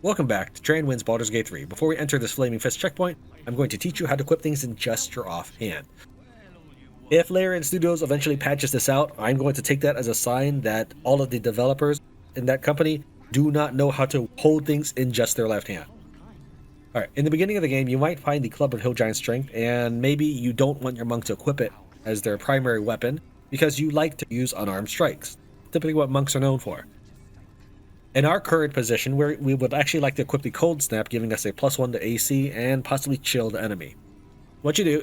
Welcome back to Tran Wins Baldur's Gate 3. Before we enter this Flaming Fist checkpoint, I'm going to teach you how to equip things in just your offhand. If Larian Studios eventually patches this out, I'm going to take that as a sign that all of the developers in that company do not know how to hold things in just their left hand. Alright, in the beginning of the game, you might find the Club of Hill Giant Strength, and maybe you don't want your monk to equip it as their primary weapon because you like to use unarmed strikes, typically what monks are known for. In our current position, we would actually like to equip the Cold Snap, giving us a +1 to AC and possibly chill the enemy. What you do,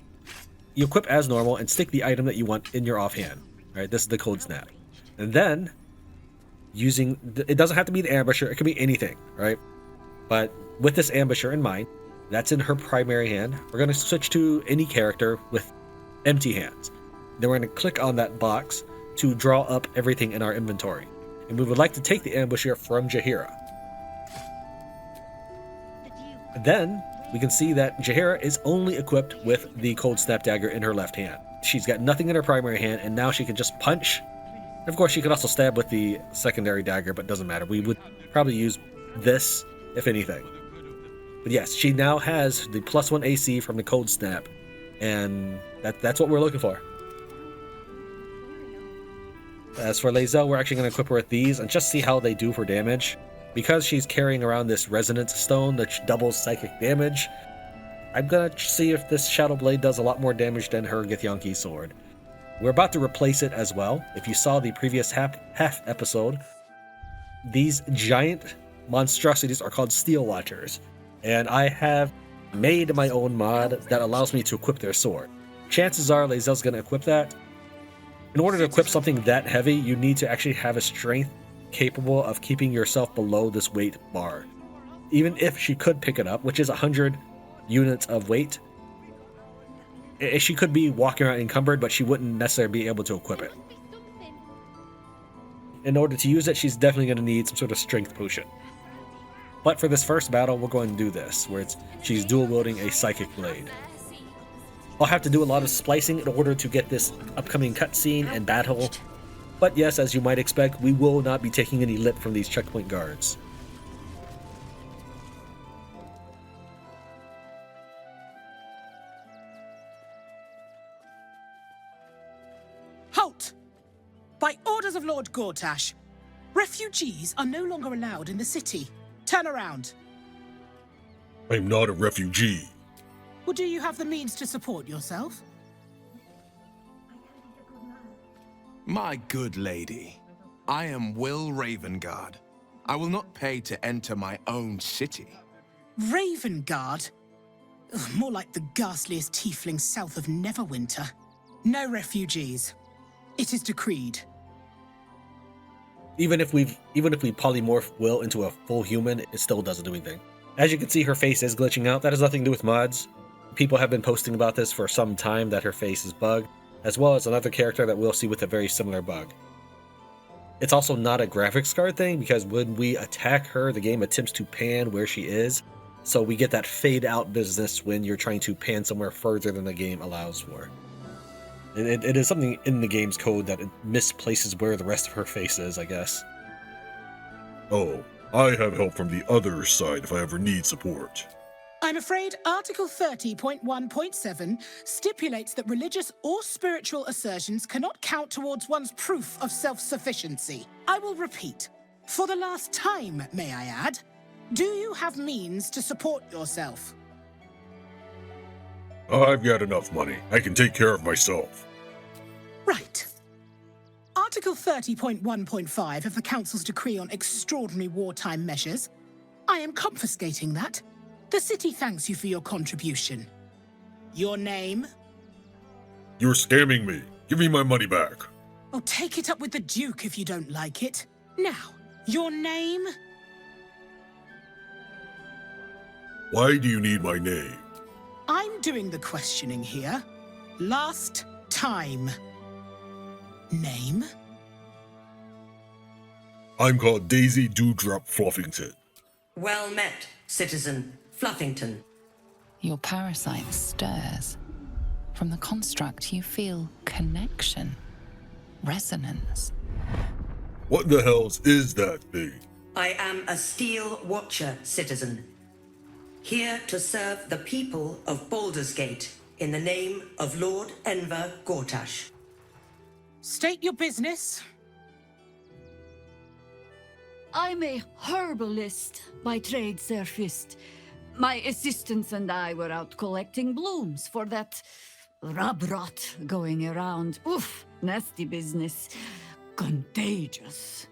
you equip as normal and stick the item that you want in your offhand. Alright, this is the Cold Snap. And then, it doesn't have to be the Ambusher, it can be anything, right? But with this Ambusher in mind, that's in her primary hand, we're going to switch to any character with empty hands. Then we're going to click on that box to draw up everything in our inventory. And we would like to take the Ambusher from Jaheira. Then, we can see that Jaheira is only equipped with the Cold Snap Dagger in her left hand. She's got nothing in her primary hand, and now she can just punch. Of course, she can also stab with the secondary dagger, but it doesn't matter. We would probably use this, if anything. But yes, she now has the +1 AC from the Cold Snap, and that's what we're looking for. As for Lae'zel, we're actually going to equip her with these and just see how they do for damage. Because she's carrying around this Resonance Stone that doubles psychic damage, I'm going to see if this Shadow Blade does a lot more damage than her Githyanki sword. We're about to replace it as well. If you saw the previous half episode, these giant monstrosities are called Steel Watchers, and I have made my own mod that allows me to equip their sword. Chances are Lae'zel's going to equip that. In order to equip something that heavy, you need to actually have a strength capable of keeping yourself below this weight bar. Even if she could pick it up, which is 100 units of weight, she could be walking around encumbered, but she wouldn't necessarily be able to equip it. In order to use it, she's definitely going to need some sort of strength potion. But for this first battle, we're going to do this, where she's dual wielding a psychic blade. I'll have to do a lot of splicing in order to get this upcoming cutscene and battle. But yes, as you might expect, we will not be taking any lip from these checkpoint guards. Halt! By orders of Lord Gortash, refugees are no longer allowed in the city. Turn around. I'm not a refugee. Well, do you have the means to support yourself? My good lady, I am Will Ravengard. I will not pay to enter my own city. Ravengard? Ugh, more like the ghastliest tiefling south of Neverwinter. No refugees. It is decreed. Even if we polymorph Will into a full human, it still doesn't do anything. As you can see, her face is glitching out. That has nothing to do with mods. People have been posting about this for some time, that her face is bugged, as well as another character that we'll see with a very similar bug. It's also not a graphics card thing, because when we attack her, the game attempts to pan where she is, so we get that fade out business when you're trying to pan somewhere further than the game allows for. It is something in the game's code that it misplaces where the rest of her face is, I guess. Oh, I have help from the other side if I ever need support. I'm afraid Article 30.1.7 stipulates that religious or spiritual assertions cannot count towards one's proof of self-sufficiency. I will repeat. For the last time, may I add, do you have means to support yourself? I've got enough money. I can take care of myself. Right. Article 30.1.5 of the Council's Decree on Extraordinary Wartime Measures. I am confiscating that. The city thanks you for your contribution. Your name? You're scamming me. Give me my money back. Oh, take it up with the Duke if you don't like it. Now, your name? Why do you need my name? I'm doing the questioning here. Last time. Name? I'm called Daisy Dewdrop Fluffington. Well met, citizen Fluffington. Your parasite stirs. From the construct, you feel connection, resonance. What the hells is that thing? I am a Steel Watcher, citizen. Here to serve the people of Baldur's Gate in the name of Lord Enver Gortash. State your business. I'm a herbalist by trade, Sir Fist. My assistants and I were out collecting blooms for that rub rot going around. Oof, nasty business. Contagious.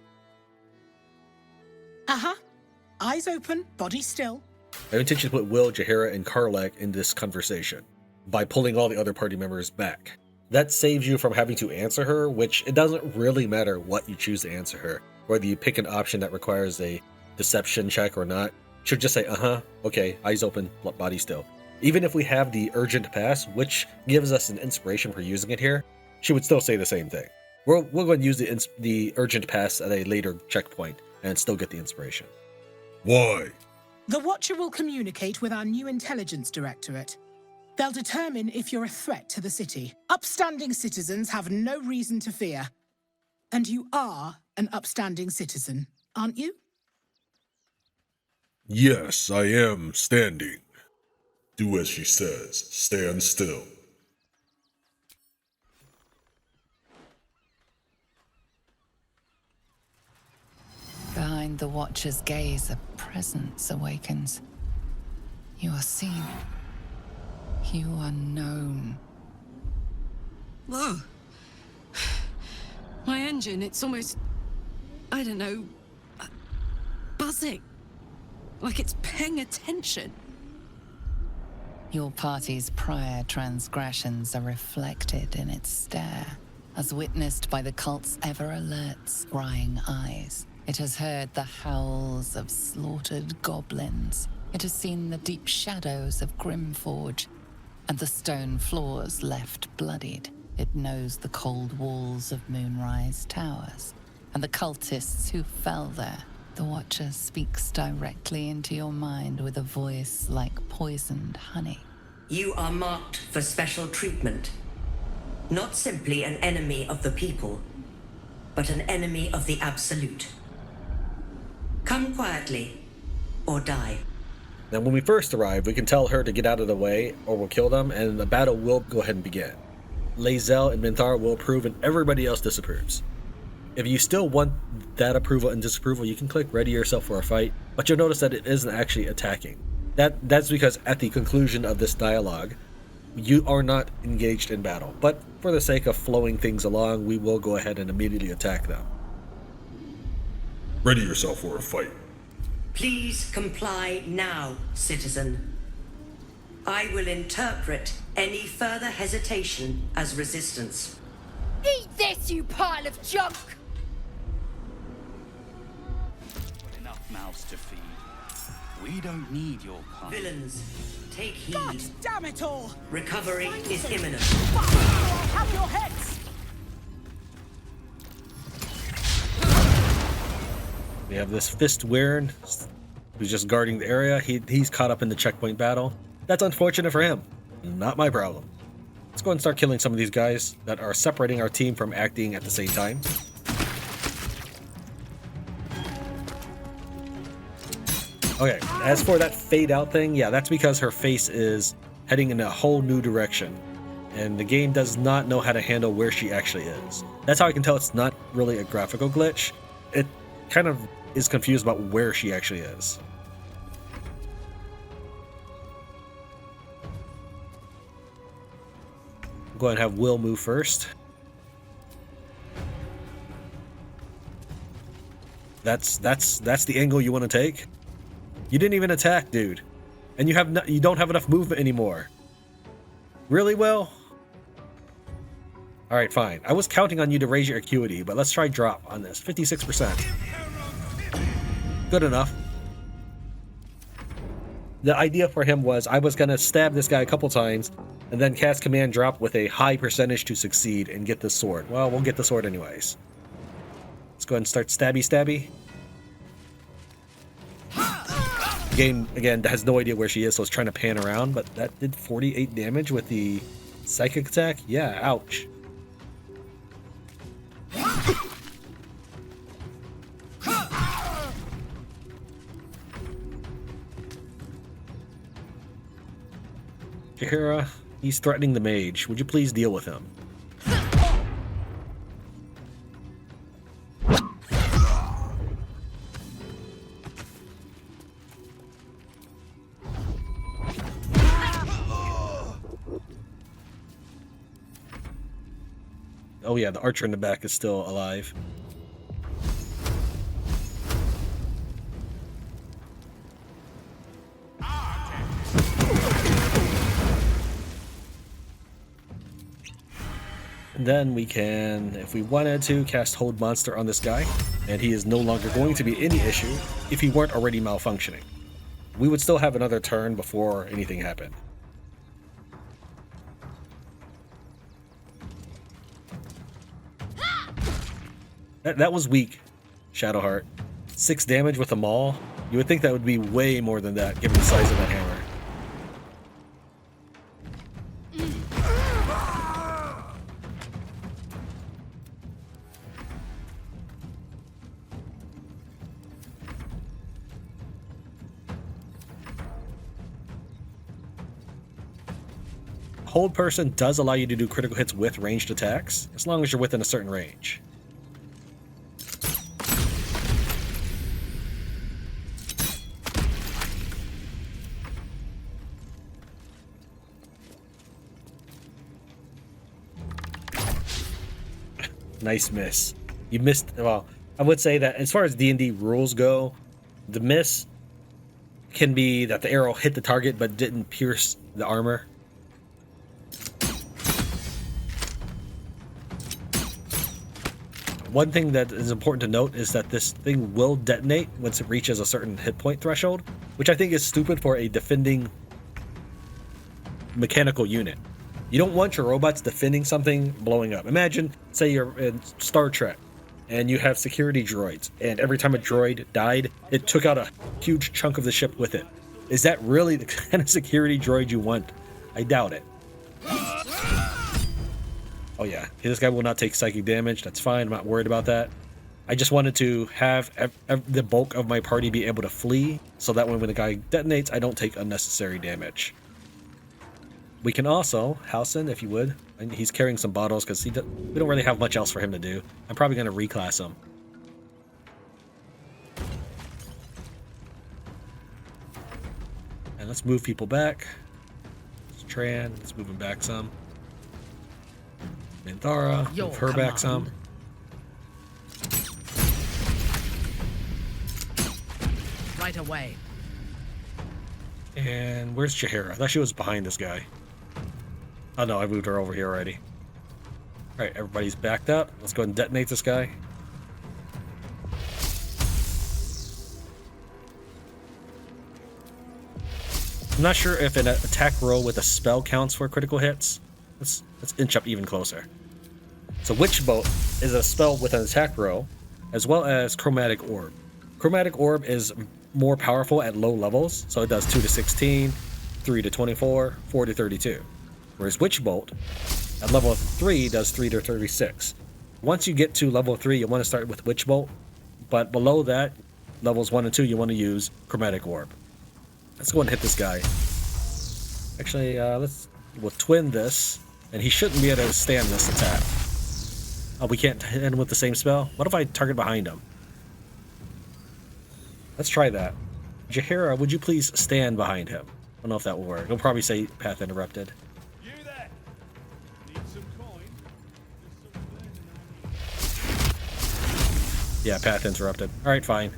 Uh-huh. Eyes open, body still. I intention to put Will, Jaheira, and Karlak in this conversation by pulling all the other party members back. That saves you from having to answer her, which it doesn't really matter what you choose to answer her, whether you pick an option that requires a deception check or not. She'll just say, okay, eyes open, body still. Even if we have the urgent pass, which gives us an inspiration for using it here, she would still say the same thing. We're going to use the urgent pass at a later checkpoint and still get the inspiration. Why? The Watcher will communicate with our new intelligence directorate. They'll determine if you're a threat to the city. Upstanding citizens have no reason to fear. And you are an upstanding citizen, aren't you? Yes, I am standing. Do as she says. Stand still. Behind the Watcher's gaze, a presence awakens. You are seen. You are known. Whoa. My engine, it's almost, I don't know, buzzing. Like it's paying attention. Your party's prior transgressions are reflected in its stare, as witnessed by the cult's ever-alert, scrying eyes. It has heard the howls of slaughtered goblins. It has seen the deep shadows of Grimforge, and the stone floors left bloodied. It knows the cold walls of Moonrise Towers, and the cultists who fell there. The Watcher speaks directly into your mind with a voice like poisoned honey. You are marked for special treatment. Not simply an enemy of the people, but an enemy of the Absolute. Come quietly, or die. Now, when we first arrive, we can tell her to get out of the way, or we'll kill them, and the battle will go ahead and begin. Lae'zel and Minthara will approve, and everybody else disapproves. If you still want that approval and disapproval, you can click ready yourself for a fight, but you'll notice that it isn't actually attacking. That's because at the conclusion of this dialogue, you are not engaged in battle, but for the sake of flowing things along, we will go ahead and immediately attack them. Ready yourself for a fight. Please comply now, citizen. I will interpret any further hesitation as resistance. Eat this, you pile of junk! Enough mouths to feed. We don't need your kind. Villains, take heed. God damn it all! Recovery is imminent. Fuck! I'll have your heads! We have this Fist Weirn, who's just guarding the area. He's caught up in the checkpoint battle. That's unfortunate for him. Not my problem. Let's go and start killing some of these guys that are separating our team from acting at the same time. Okay, as for that fade out thing, yeah, that's because her face is heading in a whole new direction. And the game does not know how to handle where she actually is. That's how I can tell it's not really a graphical glitch. It kind of is confused about where she actually is. Go ahead and have Will move first. That's the angle you want to take. You didn't even attack, dude, and you don't have enough movement anymore. Really, Will? All right, fine. I was counting on you to raise your acuity, but let's try drop on this. 56%. Good enough. The idea for him was I was gonna stab this guy a couple times and then cast command drop with a high percentage to succeed and get the sword. Well, we'll get the sword anyways. Let's go ahead and start stabby. The game, again, has no idea where she is, so it's trying to pan around, but that did 48 damage with the psychic attack? Yeah, ouch. Jaheira, he's threatening the mage. Would you please deal with him? Oh yeah, the archer in the back is still alive. And then we can, if we wanted to, cast Hold Monster on this guy, and he is no longer going to be any issue if he weren't already malfunctioning. We would still have another turn before anything happened. That was weak, Shadowheart. 6 damage with a maul? You would think that would be way more than that, given the size of that hammer. Hold Person does allow you to do critical hits with ranged attacks, as long as you're within a certain range. Nice miss. You missed. Well, I would say that as far as D&D rules go, the miss can be that the arrow hit the target but didn't pierce the armor. One thing that is important to note is that this thing will detonate once it reaches a certain hit point threshold, which I think is stupid for a defending mechanical unit. You don't want your robots defending something blowing up. Imagine, say you're in Star Trek, and you have security droids, and every time a droid died, it took out a huge chunk of the ship with it. Is that really the kind of security droid you want? I doubt it. Oh yeah, this guy will not take psychic damage. That's fine, I'm not worried about that. I just wanted to have the bulk of my party be able to flee, so that when the guy detonates, I don't take unnecessary damage. We can also, Halson, if you would, and he's carrying some bottles because we don't really have much else for him to do. I'm probably going to reclass him. And let's move people back. It's Tran, let's move him back some. Minthara, move her back some. Right away. And where's Jaheira? I thought she was behind this guy. Oh no, I moved her over here already. Alright, everybody's backed up. Let's go ahead and detonate this guy. I'm not sure if an attack roll with a spell counts for critical hits. Let's inch up even closer. So Witch Bolt is a spell with an attack roll, as well as Chromatic Orb. Chromatic Orb is more powerful at low levels, so it does 2 to 16, 3 to 24, 4 to 32. Whereas Witch Bolt, at level 3, does 3 to 36. Once you get to level 3, you want to start with Witch Bolt, but below that, levels 1 and 2, you want to use Chromatic Orb. Let's go and hit this guy. Actually, we'll twin this, and he shouldn't be able to stand this attack. Oh, we can't hit him with the same spell? What if I target behind him? Let's try that. Jaheira, would you please stand behind him? I don't know if that will work. He'll probably say path interrupted. You there? Need some coin? Yeah, path interrupted. Alright, fine.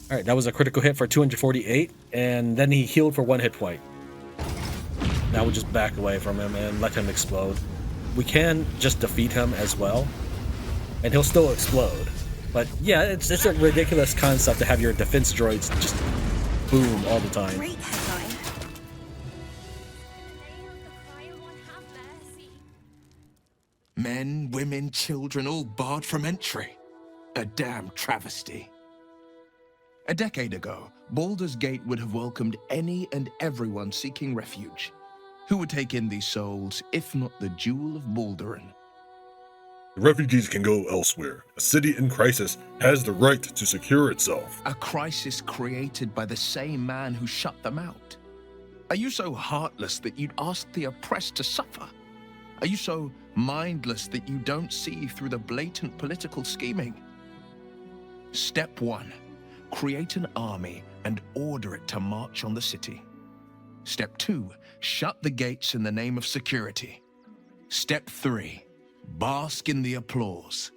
Alright, that was a critical hit for 248, and then he healed for 1 hit point. Now we'll just back away from him and let him explode. We can just defeat him as well, and he'll still explode. But yeah, it's a ridiculous concept to have your defense droids just boom all the time. Great headline. Men, women, children, all barred from entry. A damned travesty. A decade ago, Baldur's Gate would have welcomed any and everyone seeking refuge. Who would take in these souls, if not the Jewel of Baldurin? The refugees can go elsewhere. A city in crisis has the right to secure itself. A crisis created by the same man who shut them out. Are you so heartless that you'd ask the oppressed to suffer? Are you so mindless that you don't see through the blatant political scheming? Step 1. Create an army and order it to march on the city. Step 2. Shut the gates in the name of security. Step 3. Bask in the applause.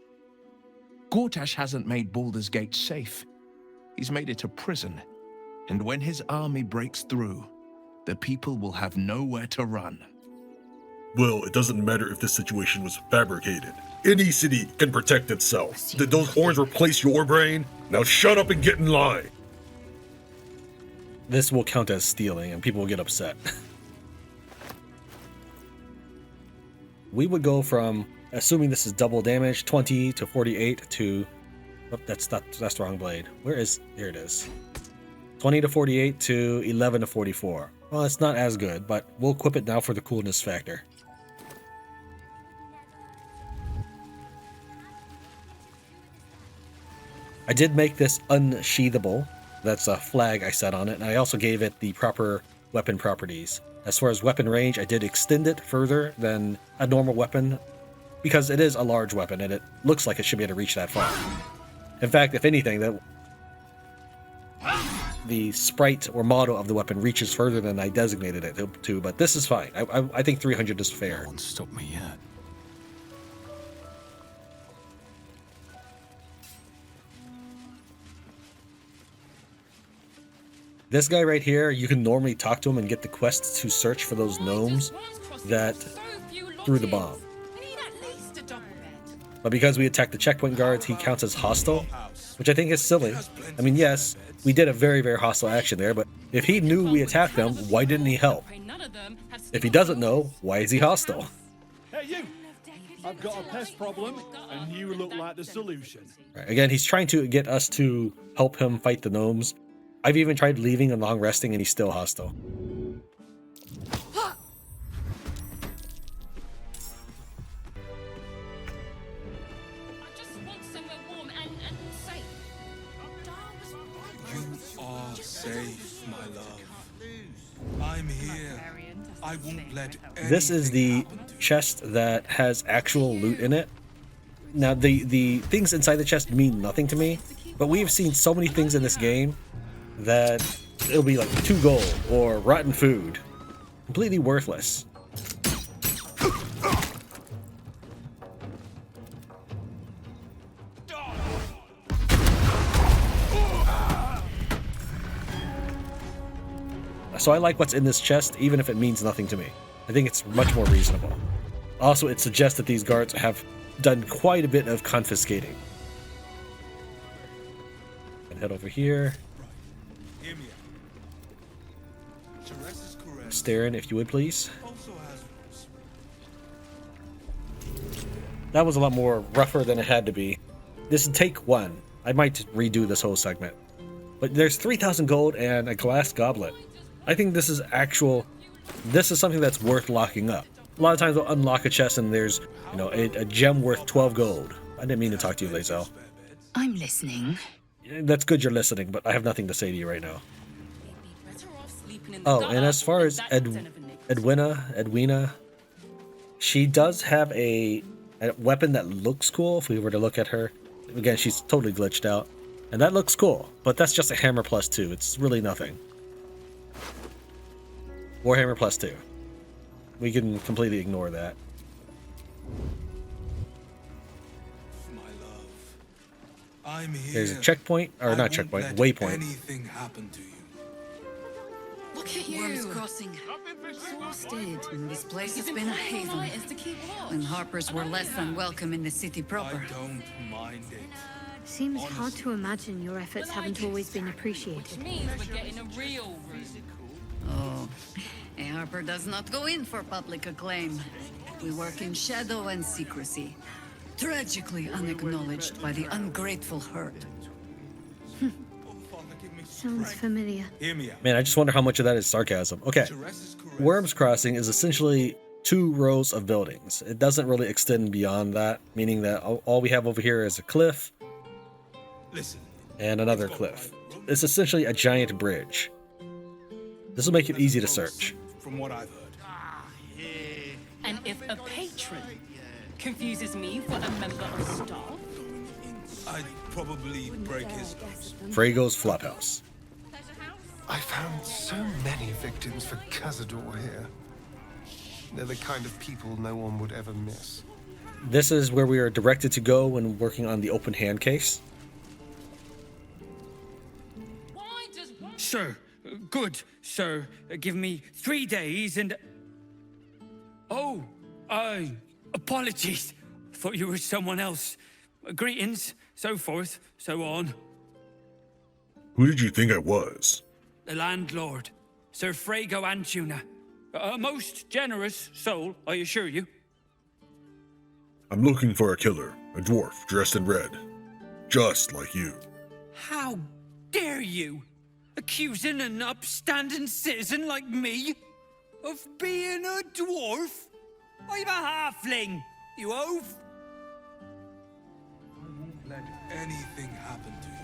Gortash hasn't made Baldur's Gate safe. He's made it a prison. And when his army breaks through, the people will have nowhere to run. Well, it doesn't matter if this situation was fabricated. Any city can protect itself. Did those horns replace your brain? Now shut up and get in line. This will count as stealing, and people will get upset. We would go from, assuming this is double damage, 20 to 48 to... Oh, that's the wrong blade. Here it is. 20 to 48 to 11 to 44. Well, it's not as good, but we'll equip it now for the coolness factor. I did make this unsheathable. That's a flag I set on it, and I also gave it the proper weapon properties. As far as weapon range, I did extend it further than a normal weapon, because it is a large weapon, and it looks like it should be able to reach that far. In fact, if anything, the sprite or model of the weapon reaches further than I designated it to, but this is fine. I think 300 is fair. No one's stopped me yet. This guy right here, you can normally talk to him and get the quest to search for those gnomes that threw the bomb. But because we attacked the checkpoint guards, he counts as hostile, which I think is silly. I mean, yes, we did a very, very hostile action there, but if he knew we attacked them, why didn't he help? If he doesn't know, why is he hostile? Hey, you! I've got a pest problem, and you look like the solution. Right, again, he's trying to get us to help him fight the gnomes. I've even tried leaving and long resting, and he's still hostile. You are safe, my love. I'm here. I won't let This is the chest that has actual loot in it. Now, the things inside the chest mean nothing to me, but we have seen so many things in this game that it'll be like 2 gold or rotten food. Completely worthless. So I like what's in this chest, even if it means nothing to me. I think it's much more reasonable. Also, it suggests that these guards have done quite a bit of confiscating. And head over here. Staring, if you would, please. That was a lot more rougher than it had to be. This is take 1. I might redo this whole segment. But there's 3,000 gold and a glass goblet. I think this is something that's worth locking up. A lot of times we'll unlock a chest and there's, a gem worth 12 gold. I didn't mean to talk to you, Lae'zel. I'm listening. That's good you're listening, but I have nothing to say to you right now. Oh, and as far as Edwina, she does have a weapon that looks cool if we were to look at her. Again, she's totally glitched out. And that looks cool, but that's just a hammer plus 2. It's really nothing. Warhammer plus 2. We can completely ignore that. My love, I'm here. There's a checkpoint, or not checkpoint, waypoint. Anything happen to you? Look at you! Worms crossing. Exhausted. This place has been a haven. When Harpers were less than welcome in the city proper. I don't mind it. Seems hard to imagine your efforts haven't always been appreciated. Oh, a Harper does not go in for public acclaim. We work in shadow and secrecy, tragically unacknowledged by the ungrateful herd. Sounds familiar. Man, I just wonder how much of that is sarcasm. Okay, Worms Crossing is essentially 2 rows of buildings. It doesn't really extend beyond that, meaning that all we have over here is a cliff and another cliff. It's essentially a giant bridge. This will make it easy to search. From what I've heard. And if a patron confuses me for a member of staff, I'd probably break his nose. Fraygo's Flophouse. I found so many victims for Cazador here. They're the kind of people no one would ever miss. This is where we are directed to go when working on the open hand case. Sir, good, sir. Give me 3 days and... Oh, apologies. Thought you were someone else. Greetings, so forth, so on. Who did you think I was? The landlord, Sir Fraygo Antuna. A most generous soul, I assure you. I'm looking for a killer, a dwarf dressed in red. Just like you. How dare you? Accusing an upstanding citizen like me of being a dwarf? I'm a halfling, you oaf! I won't let anything happen to you.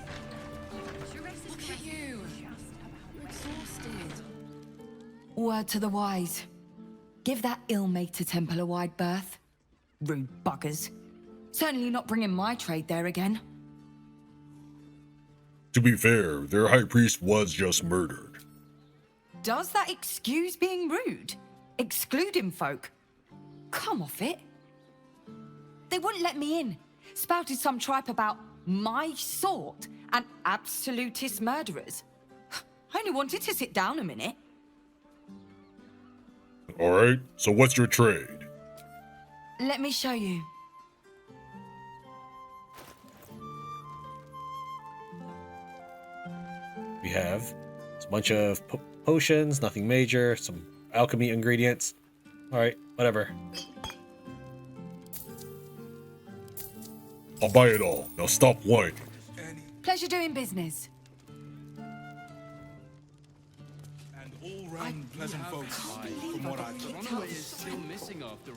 look at you. You're exhausted. Word to the wise. Give that ill-mate a temple a wide berth. Rude buggers. Certainly not bringing my trade there again. To be fair, their high priest was just murdered. Does that excuse being rude? Excluding folk? Come off it. They wouldn't let me in. Spouted some tripe about my sort and absolutist murderers. I only wanted to sit down a minute. Alright, so what's your trade? Let me show you. We have a bunch of potions, nothing major, some alchemy ingredients. Alright, whatever. I'll buy it all. Now stop whining. Pleasure doing business. All-round pleasant folks, from what I've heard.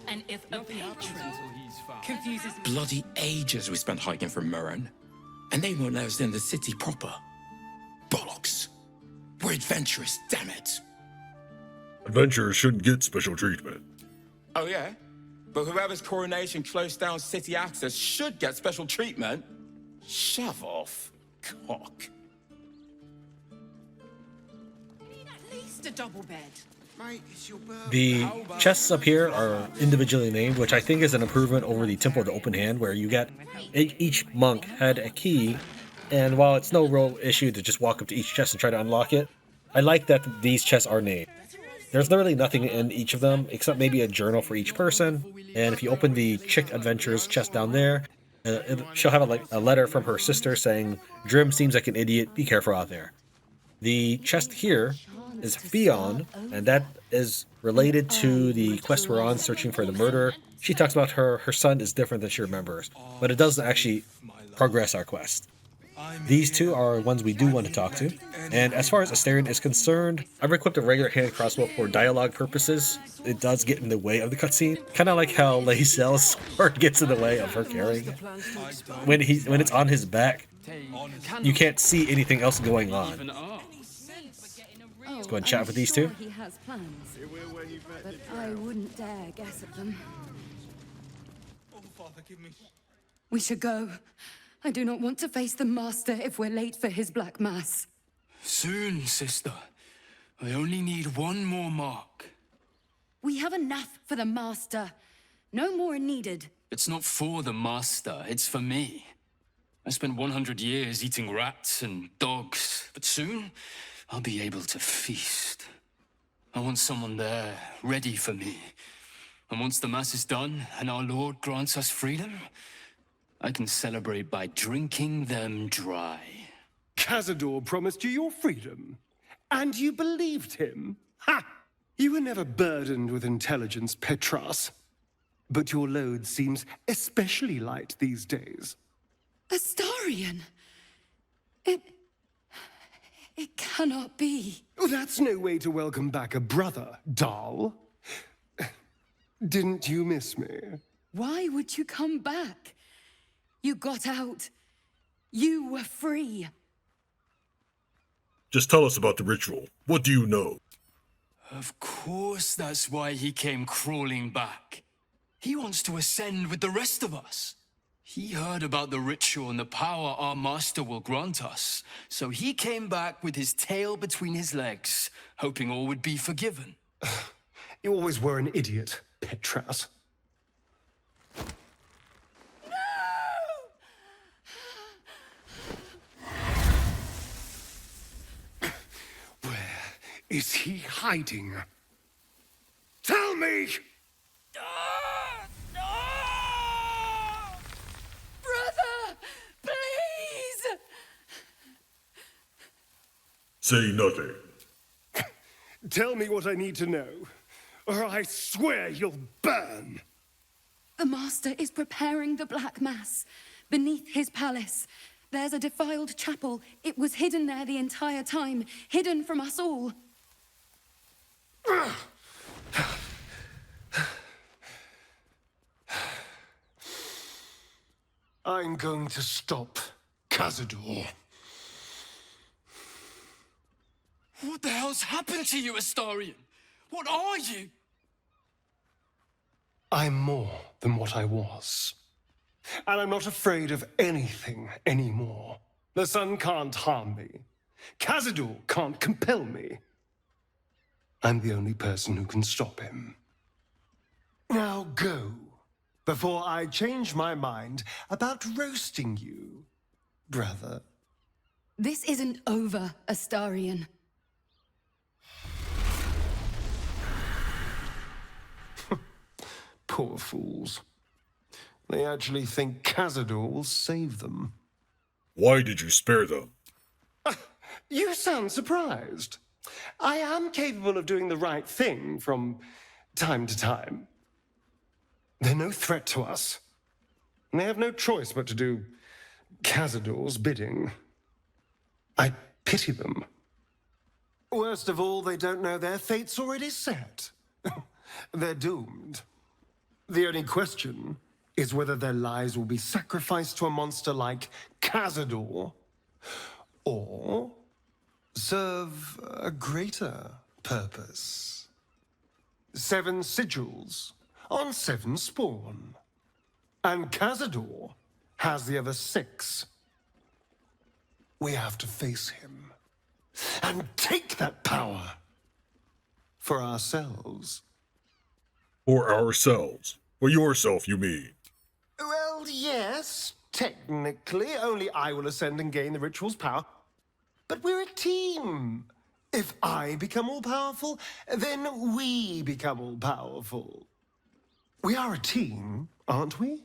And if a patron confuses me... Bloody ages we spent hiking from Murren, and they won't let us in the city proper. Bollocks. We're adventurous, damn it. Adventurers shouldn't get special treatment. Oh yeah? But whoever's coronation closed down city access should get special treatment. Shove off, cock. At least a double bed. Mate, it's your birthday. The chests up here are individually named, which I think is an improvement over the Temple of the Open Hand, where you get each monk had a key, and while it's no real issue to just walk up to each chest and try to unlock it, I like that these chests are named. There's literally nothing in each of them, except maybe a journal for each person, and if you open the Chick Adventures chest down there, she'll have a letter from her sister saying, "Drim seems like an idiot, be careful out there." The chest here is Fion, and that is related to the quest we're on, searching for the murderer. She talks about her son is different than she remembers, but it doesn't actually progress our quest. These two are ones we do want to talk to, and as far as Astarion is concerned, I've equipped a regular hand crossbow for dialogue purposes. It does get in the way of the cutscene, kind of like how Lae'zel's sword gets in the way of her carrying it. When it's on his back, you can't see anything else going on. Let's go and chat with these two. He has plans, but I wouldn't dare guess at them. Oh, Father, give me... We should go. I do not want to face the Master if we're late for his Black Mass. Soon, sister. I only need one more mark. We have enough for the Master. No more are needed. It's not for the Master, it's for me. I spent 100 years eating rats and dogs, but soon I'll be able to feast. I want someone there, ready for me. And once the Mass is done and our Lord grants us freedom, I can celebrate by drinking them dry. Cazador promised you your freedom, and you believed him? Ha! You were never burdened with intelligence, Petras. But your load seems especially light these days. Astarion! It cannot be. Oh, that's no way to welcome back a brother, Dal. Didn't you miss me? Why would you come back? You got out. You were free. Just tell us about the ritual. What do you know? Of course that's why he came crawling back. He wants to ascend with the rest of us. He heard about the ritual and the power our master will grant us, so he came back with his tail between his legs, hoping all would be forgiven. You always were an idiot, Petras. Where is he hiding? Tell me! Brother, please! Say nothing. Tell me what I need to know, or I swear you'll burn! The Master is preparing the Black Mass beneath his palace. There's a defiled chapel. It was hidden there the entire time, hidden from us all. I'm going to stop Cazador. What the hell's happened to you, Astarion? What are you? I'm more than what I was. And I'm not afraid of anything anymore. The sun can't harm me. Cazador can't compel me. I'm the only person who can stop him. Now go, before I change my mind about roasting you, brother. This isn't over, Astarion. Poor fools. They actually think Cazador will save them. Why did you spare them? You sound surprised. I am capable of doing the right thing from time to time. They're no threat to us. And they have no choice but to do Cazador's bidding. I pity them. Worst of all, they don't know their fate's already set. They're doomed. The only question is whether their lives will be sacrificed to a monster like Cazador, or serve a greater purpose. 7 sigils on 7 spawn. And Cazador has the other 6. We have to face him and take that power for ourselves. For ourselves. For yourself, you mean? Well, yes, technically. Only I will ascend and gain the ritual's power. But we're a team. If I become all-powerful, then we become all-powerful. We are a team, aren't we?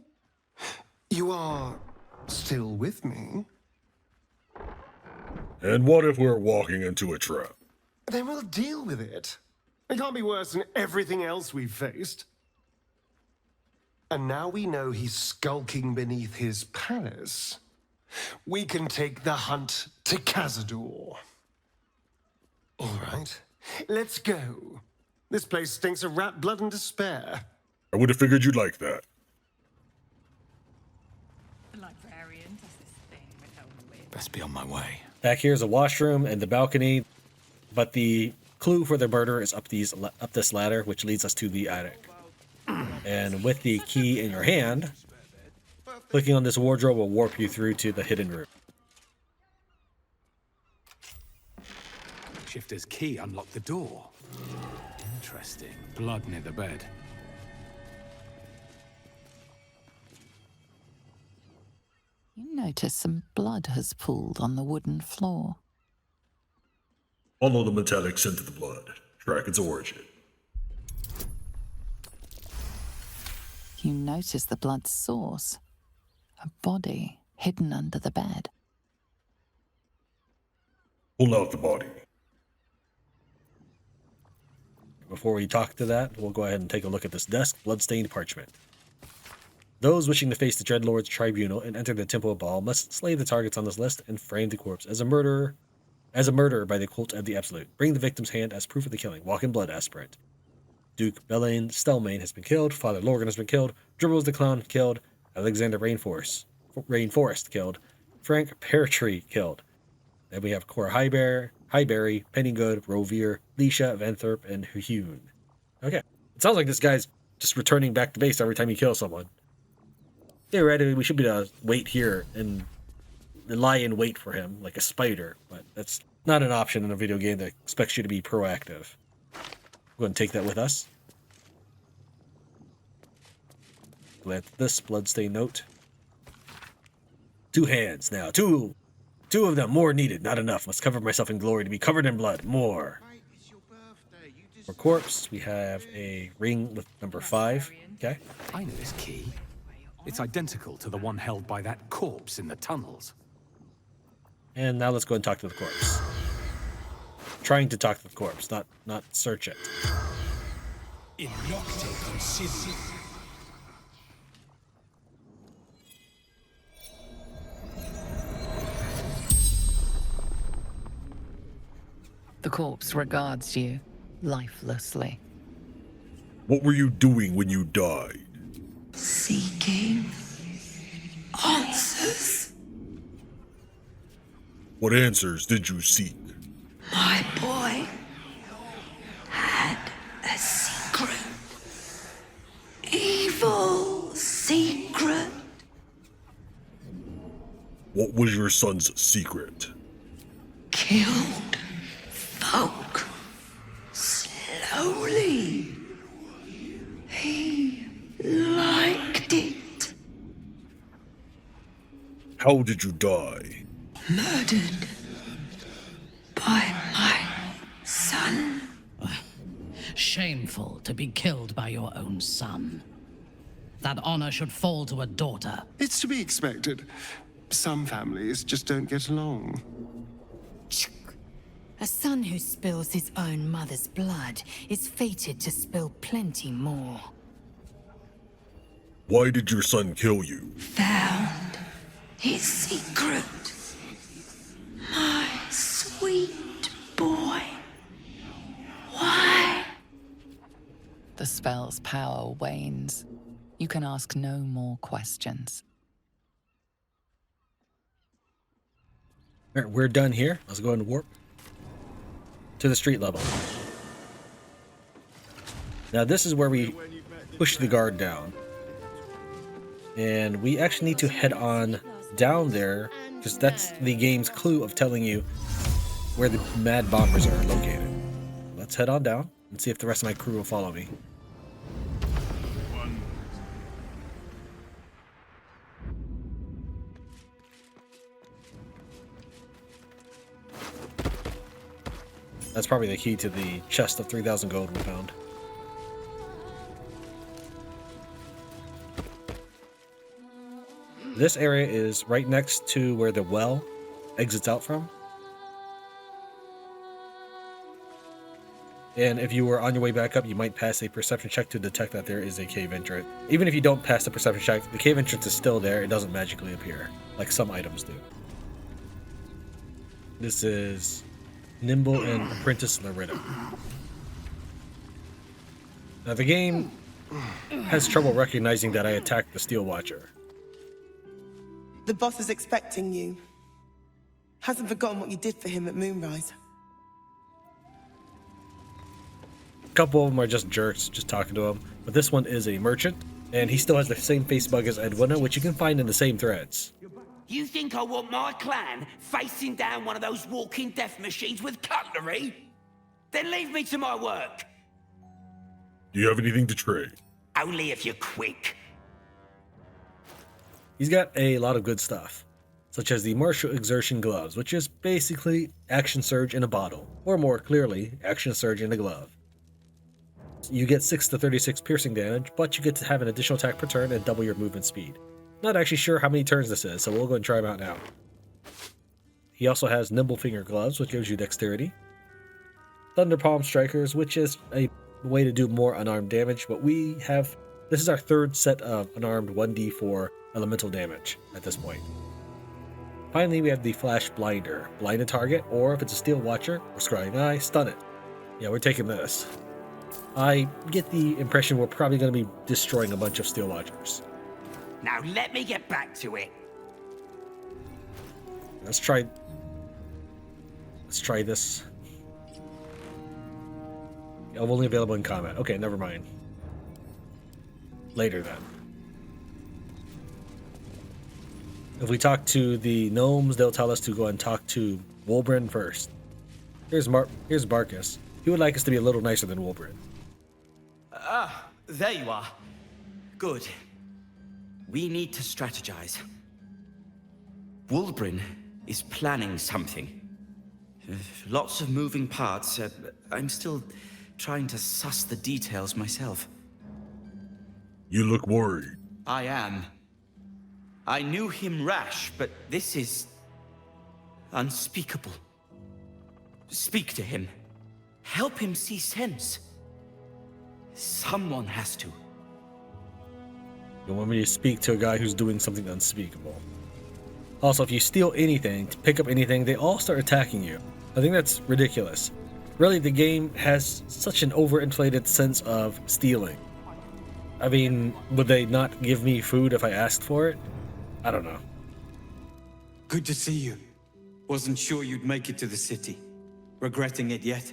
You are still with me? And what if we're walking into a trap? Then we'll deal with it. It can't be worse than everything else we've faced. And now we know he's skulking beneath his palace. We can take the hunt to Cazador. All right, let's go. This place stinks of rat blood and despair. I would have figured you'd like that. The librarian does this thing with her wit. Best be on my way. Back here is a washroom and the balcony, but the clue for the murder is up this ladder, which leads us to the attic. And with the key in your hand, clicking on this wardrobe will warp you through to the hidden room. Shifter's key unlocked the door. Interesting. Blood near the bed. You notice some blood has pooled on the wooden floor. Follow the metallic scent of the blood. Track its origin. You notice the blood's source. A body hidden under the bed. Pull out the body. Before we talk to that, we'll go ahead and take a look at this desk, Bloodstained Parchment. Those wishing to face the Dreadlord's tribunal and enter the Temple of Baal must slay the targets on this list and frame the corpse as a murder by the cult of the Absolute. Bring the victim's hand as proof of the killing. Walk in blood aspirant. Duke Belaine Stelmane has been killed. Father Lorgan has been killed. Dribbles the Clown killed. Alexander Rainforest killed. Frank Peartree killed. Then we have Cora Highberry, Pennygood, Rovere, Leisha, Venthrop, and Huhune. Okay. It sounds like this guy's just returning back to base every time he kills someone. Theoretically, we should be able to wait here and lie in wait for him like a spider, but that's not an option in a video game that expects you to be proactive. Go ahead and take that with us. Glance at this bloodstained note. 2 hands now. Two of them. More needed. Not enough. Must cover myself in glory to be covered in blood. More. For corpse, we have a ring with number 5. Okay. I know this key. It's identical to the one held by that corpse in the tunnels. And now let's go and talk to the corpse. Trying to talk to the corpse, not search it. The corpse regards you lifelessly. What were you doing when you died? Seeking answers. What answers did you seek? My boy had a secret. Evil secret. What was your son's secret? Killed folk. Slowly. He liked it. How did you die? Murdered by my son. Shameful to be killed by your own son. That honor should fall to a daughter. It's to be expected. Some families just don't get along. A son who spills his own mother's blood is fated to spill plenty more. Why did your son kill you? Found his secret. My sweet boy. Why? The spell's power wanes. You can ask no more questions. All right, we're done here. Let's go and warp to the street level. Now this is where we push the guard down. And we actually need to head on down there, because that's the game's clue of telling you where the mad bombers are located. Let's head on down and see if the rest of my crew will follow me. That's probably the key to the chest of 3,000 gold we found. This area is right next to where the well exits out from. And if you were on your way back up, you might pass a perception check to detect that there is a cave entrance. Even if you don't pass the perception check, the cave entrance is still there. It doesn't magically appear, like some items do. This is Nimble and Apprentice Loretta. Now the game has trouble recognizing that I attacked the Steel Watcher. The boss is expecting you. Hasn't forgotten what you did for him at Moonrise. A couple of them are just jerks, just talking to him. But this one is a merchant, and he still has the same face bug as Edwina, which you can find in the same threads. You think I want my clan facing down one of those walking death machines with cutlery? Then leave me to my work. Do you have anything to trade? Only if you're quick. He's got a lot of good stuff, such as the Martial Exertion Gloves, which is basically Action Surge in a bottle, or more clearly, Action Surge in a glove. You get 6 to 36 piercing damage, but you get to have an additional attack per turn and double your movement speed. Not actually sure how many turns this is, so we'll go and try them out now. He also has Nimble Finger Gloves, which gives you dexterity. Thunder Palm Strikers, which is a way to do more unarmed damage, but this is our third set of unarmed 1d4 elemental damage at this point. Finally, we have the Flash Blinder. Blind a target, or if it's a Steel Watcher or Scrying Eye, stun it. Yeah, we're taking this. I get the impression we're probably going to be destroying a bunch of Steel Watchers. Now let me get back to it. Let's try this. Only available in combat. Okay, never mind. Later then. If we talk to the gnomes, they'll tell us to go and talk to Wulbren first. Here's Barkus. He would like us to be a little nicer than Wulbren. Ah, there you are. Good. We need to strategize. Wulbren is planning something. Lots of moving parts. I'm still trying to suss the details myself. You look worried. I am. I knew him rash, but this is unspeakable. Speak to him. Help him see sense. Someone has to. You want me to speak to a guy who's doing something unspeakable? Also, if you steal anything, pick up anything, they all start attacking you. I think that's ridiculous. Really, the game has such an overinflated sense of stealing. I mean, would they not give me food if I asked for it? I don't know. Good to see you. Wasn't sure you'd make it to the city. Regretting it yet?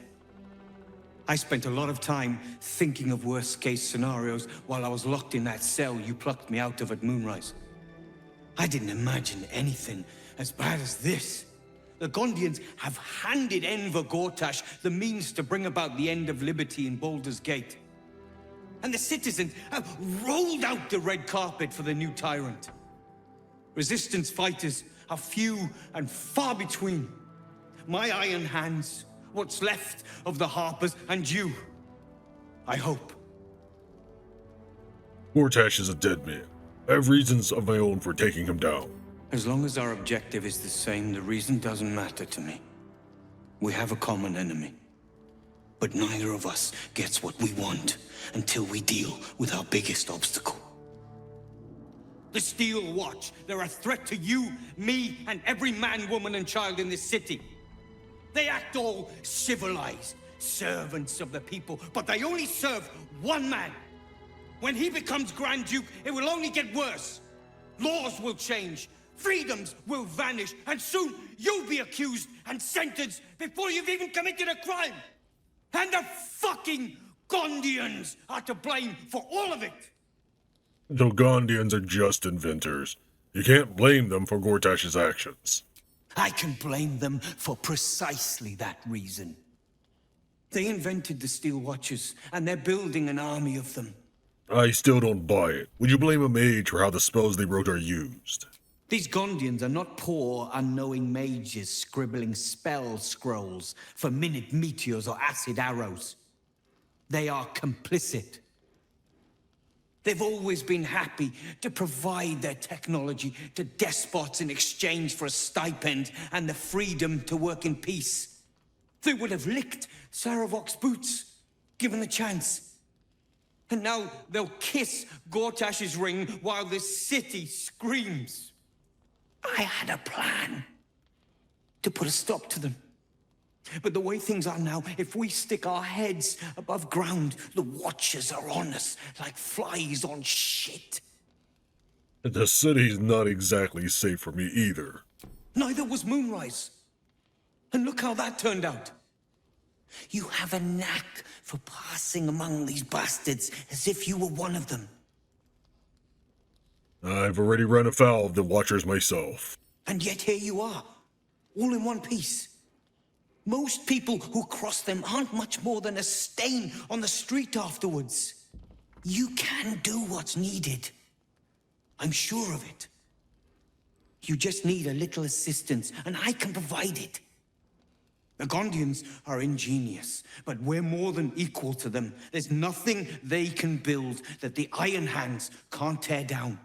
I spent a lot of time thinking of worst-case scenarios while I was locked in that cell you plucked me out of at Moonrise. I didn't imagine anything as bad as this. The Gondians have handed Enver Gortash the means to bring about the end of liberty in Baldur's Gate. And the citizens have rolled out the red carpet for the new tyrant. Resistance fighters are few and far between. My iron hands, what's left of the Harpers, and you. I hope. Gortash is a dead man. I have reasons of my own for taking him down. As long as our objective is the same, the reason doesn't matter to me. We have a common enemy. But neither of us gets what we want until we deal with our biggest obstacle. The Steel Watch. They're a threat to you, me, and every man, woman, and child in this city. They act all civilized, servants of the people, but they only serve one man. When he becomes Grand Duke, it will only get worse. Laws will change, freedoms will vanish, and soon you'll be accused and sentenced before you've even committed a crime. And the fucking Gondians are to blame for all of it. The Gondians are just inventors. You can't blame them for Gortash's actions. I can blame them for precisely that reason. They invented the Steel Watchers, and they're building an army of them. I still don't buy it. Would you blame a mage for how the spells they wrote are used? These Gondians are not poor, unknowing mages scribbling spell scrolls for minute meteors or acid arrows. They are complicit. They've always been happy to provide their technology to despots in exchange for a stipend and the freedom to work in peace. They would have licked Saravok's boots, given the chance. And now they'll kiss Gortash's ring while this city screams. I had a plan to put a stop to them. But the way things are now, if we stick our heads above ground, the Watchers are on us like flies on shit. The city's not exactly safe for me either. Neither was Moonrise. And look how that turned out. You have a knack for passing among these bastards as if you were one of them. I've already run afoul of the Watchers myself. And yet here you are, all in one piece. Most people who cross them aren't much more than a stain on the street afterwards. You can do what's needed. I'm sure of it. You just need a little assistance, and I can provide it. The Gondians are ingenious, but we're more than equal to them. There's nothing they can build that the Iron Hands can't tear down.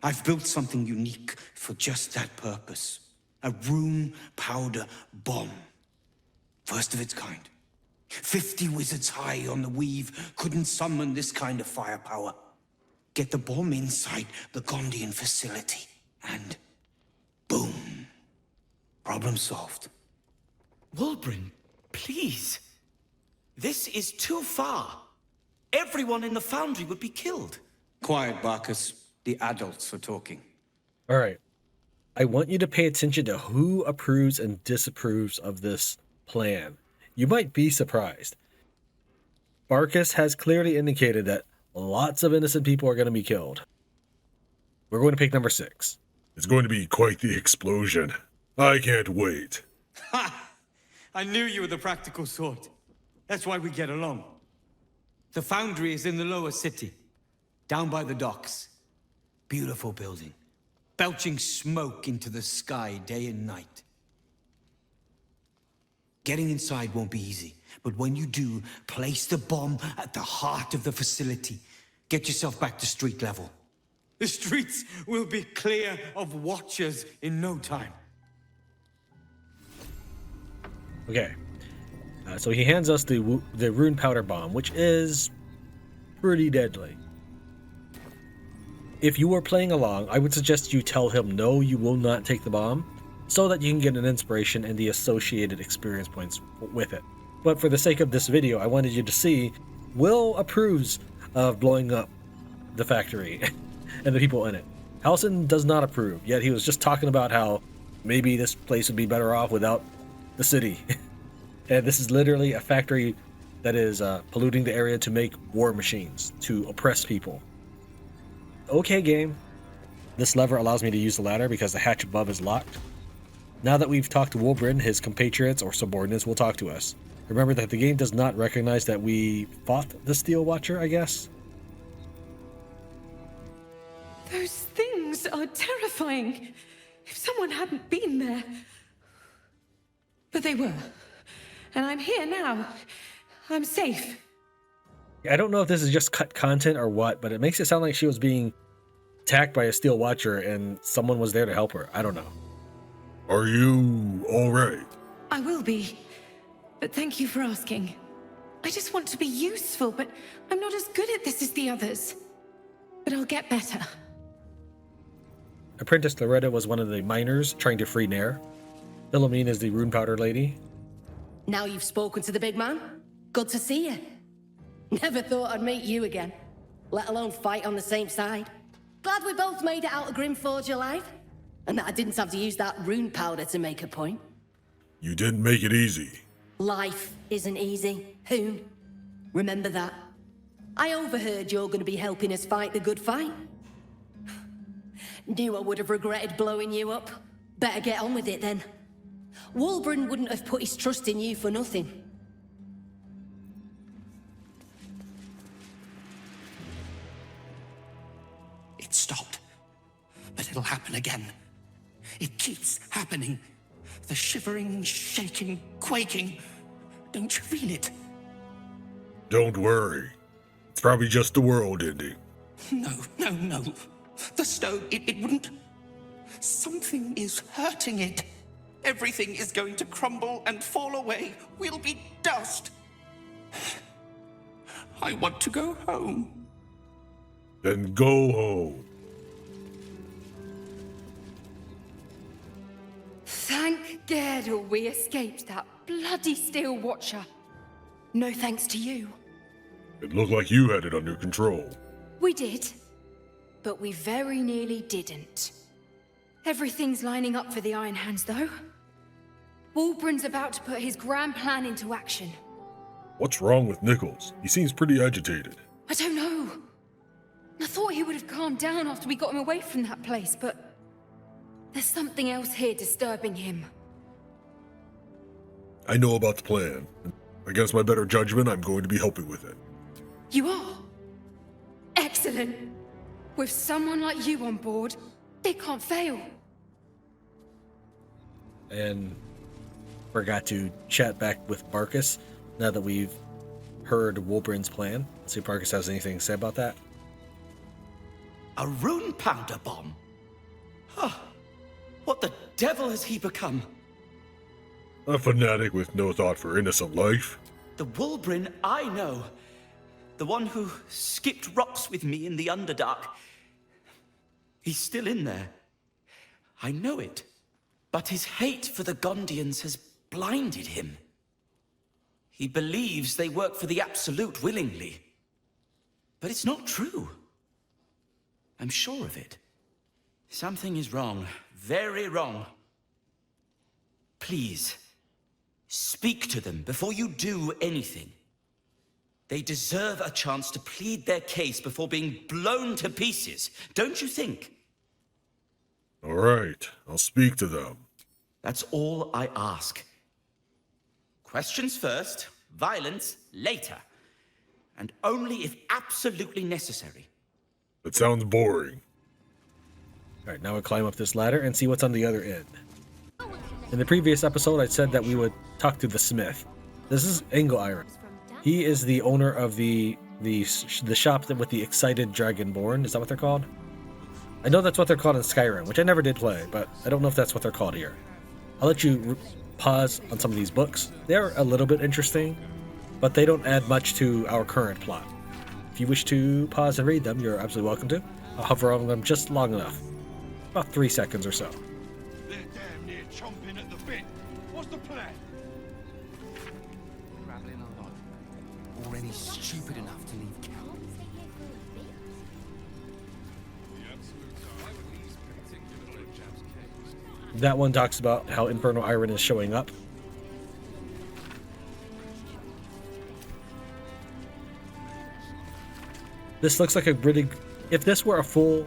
I've built something unique for just that purpose. A room powder bomb. First of its kind. 50 wizards high on the weave couldn't summon this kind of firepower. Get the bomb inside the Gondian facility, and boom. Problem solved. Wulbren, please. This is too far. everyone in the foundry would be killed. Quiet, Barkus. The adults are talking. All right. I want you to pay attention to who approves and disapproves of this plan. You might be surprised. Barkus has clearly indicated that lots of innocent people are going to be killed. We're going to pick number 6. It's going to be quite the explosion. I can't wait. Ha! I knew you were the practical sort. That's why we get along. The foundry is in the lower city, down by the docks. Beautiful building, belching smoke into the sky day and night. Getting inside won't be easy, but when you do, place the bomb at the heart of the facility. Get yourself back to street level. The streets will be clear of watchers in no time. Okay. So he hands us the rune powder bomb, which is pretty deadly. If you are playing along, I would suggest you tell him no, you will not take the bomb, so that you can get an inspiration and the associated experience points with it. But for the sake of this video, I wanted you to see Will approves of blowing up the factory and the people in it. Halsin does not approve, yet he was just talking about how maybe this place would be better off without the city. And this is literally a factory that is polluting the area to make war machines, to oppress people. Okay, game. This lever allows me to use the ladder because the hatch above is locked. Now that we've talked to Wulbren, his compatriots or subordinates will talk to us. Remember that the game does not recognize that we fought the Steel Watcher, I guess? Those things are terrifying. If someone hadn't been there. But they were. And I'm here now. I'm safe. I don't know if this is just cut content or what, but it makes it sound like she was being attacked by a Steel Watcher and someone was there to help her. I don't know. Are you alright? I will be. But thank you for asking. I just want to be useful, but I'm not as good at this as the others. But I'll get better. Apprentice Loretta was one of the miners trying to free Nair. Elamin is the rune powder lady. Now you've spoken to the big man. Good to see you. Never thought I'd meet you again, let alone fight on the same side. Glad we both made it out of Grimforge alive, and that I didn't have to use that rune powder to make a point. You didn't make it easy. Life isn't easy, Hoon. Remember that. I overheard you're going to be helping us fight the good fight. Knew I would have regretted blowing you up. Better get on with it then. Wulbren wouldn't have put his trust in you for nothing. It stopped, but it'll happen again. It keeps happening. The shivering, shaking, quaking. Don't you feel it? Don't worry. It's probably just the world ending. No. The stone, it wouldn't. Something is hurting it. Everything is going to crumble and fall away. We'll be dust. I want to go home. Then go home. Thank Gyldro we escaped that bloody Steel Watcher. No thanks to you. It looked like you had it under control. We did, but we very nearly didn't. Everything's lining up for the Iron Hands, though. Wulbren's about to put his grand plan into action. What's wrong with Nichols? He seems pretty agitated. I don't know. I thought he would have calmed down after we got him away from that place, but there's something else here disturbing him. I know about the plan. Against my better judgment, I'm going to be helping with it. You are? Excellent. With someone like you on board, they can't fail. And forgot to chat back with Barkus now that we've heard Wulbren's plan. Let's see if Barkus has anything to say about that. A rune powder bomb? Huh. What the devil has he become? A fanatic with no thought for innocent life. The Wulbren I know. The one who skipped rocks with me in the Underdark. He's still in there. I know it. But his hate for the Gondians has blinded him. He believes they work for the Absolute willingly. But it's not true. I'm sure of it. Something is wrong. Very wrong. Please, speak to them before you do anything. They deserve a chance to plead their case before being blown to pieces, don't you think? All right, I'll speak to them. That's all I ask. Questions first, violence later. And only if absolutely necessary. That sounds boring. Alright, now we climb up this ladder and see what's on the other end. In the previous episode, I said that we would talk to the smith. This is Angleiron. He is the owner of the shop with the excited dragonborn. Is that what they're called? I know that's what they're called in Skyrim, which I never did play, but I don't know if that's what they're called here. I'll let you pause on some of these books. They're a little bit interesting, but they don't add much to our current plot. If you wish to pause and read them, you're absolutely welcome to. I'll hover over them just long enough. About 3 seconds or so. They're damn near chomping at the bit. What's the plan? Traveling a lot. Already stupid enough to leave camp. That one talks about how Infernal Iron is showing up. This looks like a really... If this were a full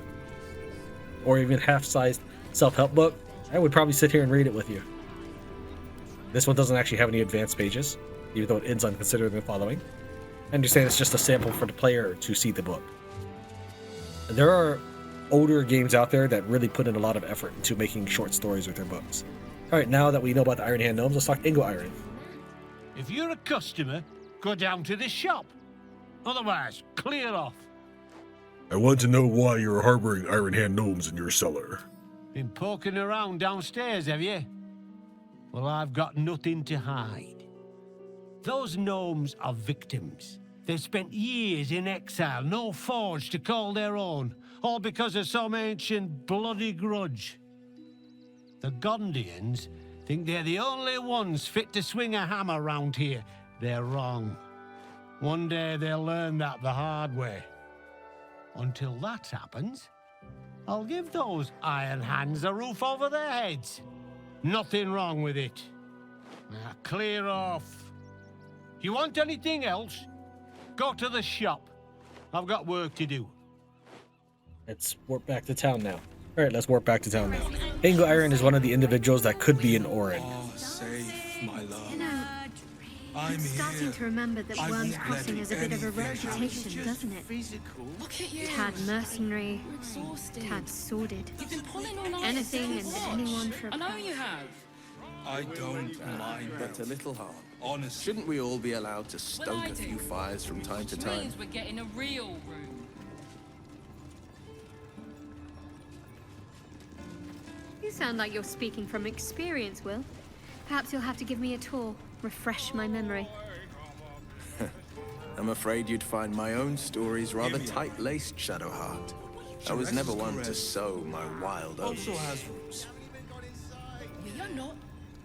or even half-sized self-help book, I would probably sit here and read it with you. This one doesn't actually have any advanced pages, even though it ends on consider the following. I understand it's just a sample for the player to see the book. And there are older games out there that really put in a lot of effort into making short stories with their books. Alright, now that we know about the Ironhand Gnomes, let's talk Angleiron. If you're a customer, go down to the shop. Otherwise, clear off. I want to know why you're harboring Ironhand Gnomes in your cellar. Been poking around downstairs, have you? Well, I've got nothing to hide. Those gnomes are victims. They've spent years in exile, no forge to call their own, all because of some ancient bloody grudge. The Gondians think they're the only ones fit to swing a hammer round here. They're wrong. One day they'll learn that the hard way. Until that happens, I'll give those iron hands a roof over their heads. Nothing wrong with it. Now clear off. If you want anything else, go to the shop. I've got work to do. Let's warp back to town now. Alright, let's warp back to town now. Angleiron is one of the individuals that could be an Orin. Oh, safe, my love. You know, I'm starting to remember that Worm's Crossing has a bit of a reputation, doesn't it? Look at you. Tad mercenary, tad sordid. You've been pulling all night. Anything and anyone for a I know you have. I don't mind. But a little hard. Honestly. Shouldn't we all be allowed to stoke a few fires from time to time? Means we're getting a real room. You sound like you're speaking from experience, Will. Perhaps you'll have to give me a tour, refresh my memory. I'm afraid you'd find my own stories rather tight-laced, Shadowheart. I was never one to sow my wild oats. You're not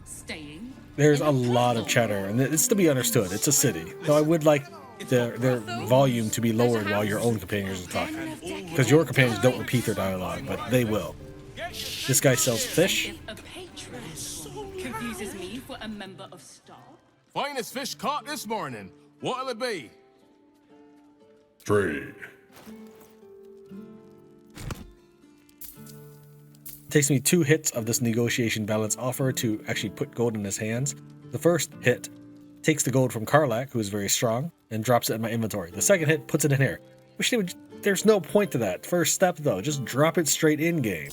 staying. There's a lot of chatter, and it's to be understood. It's a city. Though I would like their volume to be lowered while your own companions are talking. Because your companions don't repeat their dialogue, but they will. This guy sells fish. A patron confuses me for a member of staff. Finest fish caught this morning. What'll it be? Trade. It takes me 2 hits of this negotiation balance offer to actually put gold in his hands. The first hit takes the gold from Karlach, who is very strong, and drops it in my inventory. The second hit puts it in here. Wish they would. There's no point to that. First step, though, just drop it straight in game.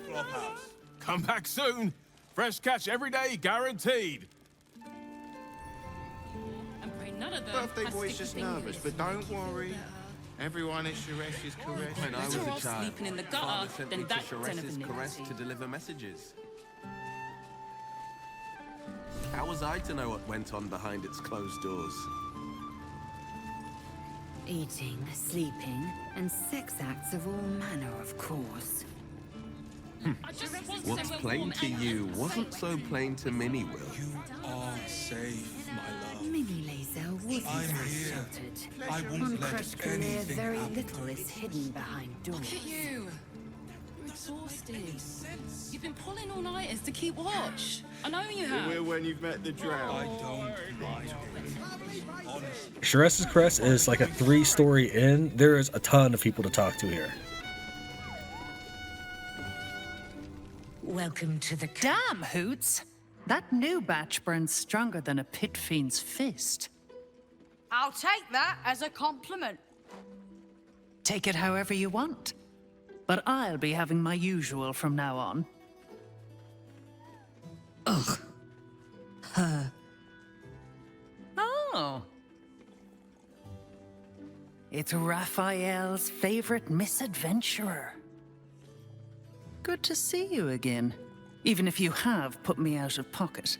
Flophouse. Come back soon. Fresh catch every day, guaranteed. None of them Birthday boy's just nervous, but don't worry. Everyone at Shuresh is correct. When I was a child, sleeping in the my gutter, father sent then me to that's Sharess's caress to deliver messages. How was I to know what went on behind its closed doors? Eating, sleeping, and sex acts of all manner, of course. What's plain to you wasn't so plain to Minnie, Will. You are safe, my love. Minnie lays her Species I'm are here. sheltered. I won't On let Kreshkalir, anything very happen little to is hidden behind doors. Look at you. You're exhausted. You've been pulling all-nighters to keep watch. I know you have. will when you've met the drow. I don't mind. Sharess's Crest is like a 3-story inn. There is a ton of people to talk to here. Welcome to the... Damn, Hoots! That new batch burns stronger than a pit fiend's fist. I'll take that as a compliment. Take it however you want. But I'll be having my usual from now on. Ugh. Her. Oh. It's Raphael's favorite misadventurer. Good to see you again, even if you have put me out of pocket.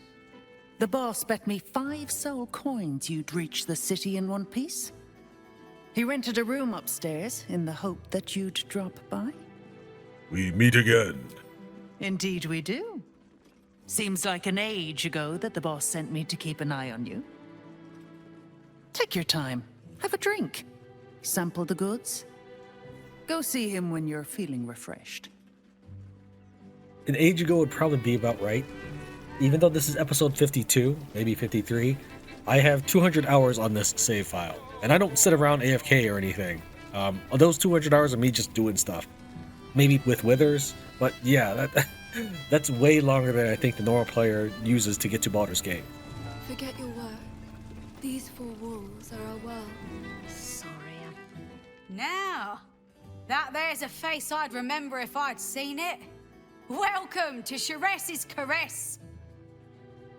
The boss bet me 5 soul coins you'd reach the city in one piece. He rented a room upstairs in the hope that you'd drop by. We meet again. Indeed we do. Seems like an age ago that the boss sent me to keep an eye on you. Take your time. Have a drink. Sample the goods. Go see him when you're feeling refreshed. An age ago would probably be about right. Even though this is episode 52, maybe 53, I have 200 hours on this save file. And I don't sit around AFK or anything. Those 200 hours are me just doing stuff. Maybe with withers, but yeah, that's way longer than I think the normal player uses to get to Baldur's Gate. Forget your work. These 4 walls are our world. Sorry. Now, that there's a face I'd remember if I'd seen it. Welcome to Sharess's Caress.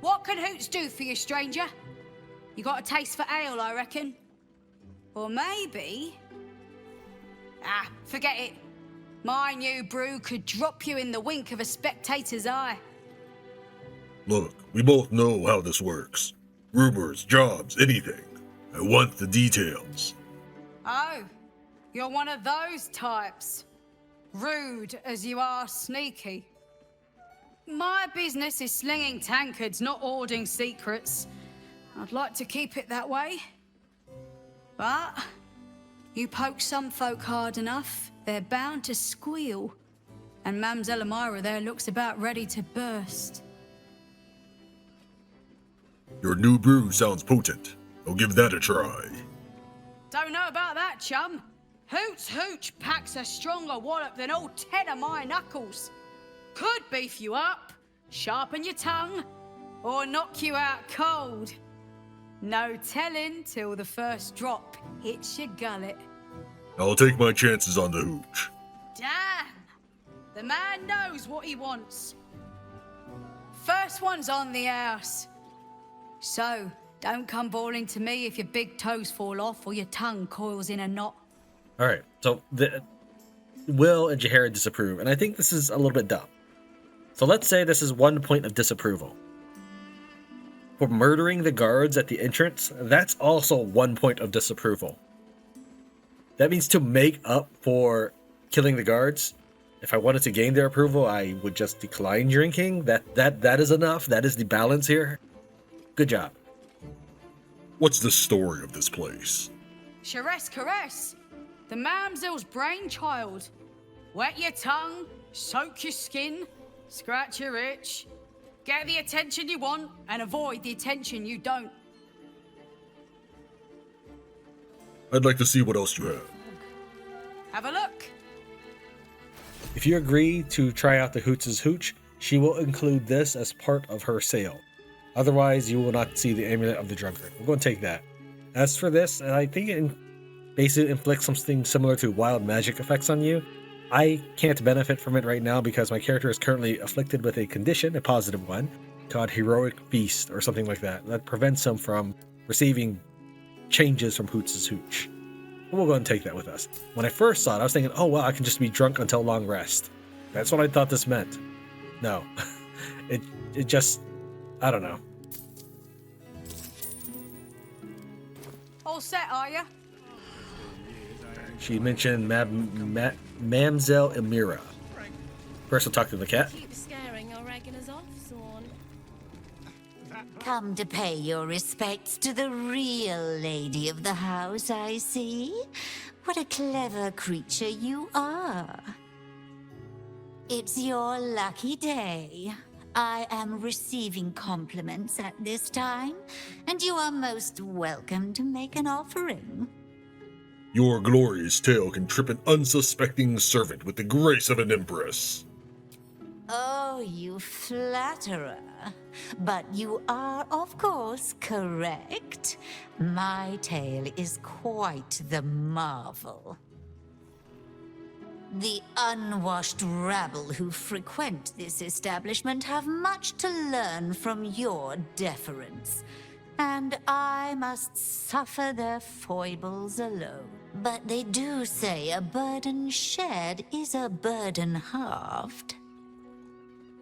What can Hoots do for you, stranger? You got a taste for ale, I reckon? Or maybe... forget it. My new brew could drop you in the wink of a spectator's eye. Look, we both know how this works. Rumors, jobs, anything. I want the details. Oh, you're one of those types. Rude as you are sneaky. My business is slinging tankards, not hoarding secrets. I'd like to keep it that way. But you poke some folk hard enough, they're bound to squeal. And Mamzell Amira there looks about ready to burst. Your new brew sounds potent. I'll give that a try. Don't know about that, chum. Hoots Hooch packs a stronger wallop than all 10 of my knuckles. Could beef you up, sharpen your tongue, or knock you out cold. No telling till the first drop hits your gullet. I'll take my chances on the hooch. Damn! The man knows what he wants. First one's on the house. So, don't come bawling to me if your big toes fall off or your tongue coils in a knot. Alright, so Will and Jahaira disapprove, and I think this is a little bit dumb. So let's say this is 1 point of disapproval. For murdering the guards at the entrance, that's also 1 point of disapproval. That means to make up for killing the guards, if I wanted to gain their approval, I would just decline drinking. That is enough. That is the balance here. Good job. What's the story of this place? Sharess Caress, the Mamzell's brainchild. Wet your tongue, soak your skin, scratch your itch, get the attention you want, and avoid the attention you don't. I'd like to see what else you have. Have a look. If you agree to try out the Hoots' Hooch, she will include this as part of her sale. Otherwise, you will not see the Amulet of the Drunkard. We're going to take that. As for this, I think it basically inflicts something similar to wild magic effects on you. I can't benefit from it right now because my character is currently afflicted with a condition, a positive one, called Heroic Feast or something like that. That prevents him from receiving changes from Hoots' Hooch. We'll go ahead and take that with us. When I first saw it, I was thinking, oh well, I can just be drunk until long rest. That's what I thought this meant. No. it just... I don't know. All set, are ya? She mentioned Mamzell Amira. First, we'll talk to the cat. Keep scaring your regulars off, Zorn. Come to pay your respects to the real lady of the house, I see. What a clever creature you are. It's your lucky day. I am receiving compliments at this time, and you are most welcome to make an offering. Your glorious tale can trip an unsuspecting servant with the grace of an empress. Oh, you flatterer. But you are, of course, correct. My tale is quite the marvel. The unwashed rabble who frequent this establishment have much to learn from your deference, and I must suffer their foibles alone. But they do say a burden shared is a burden halved.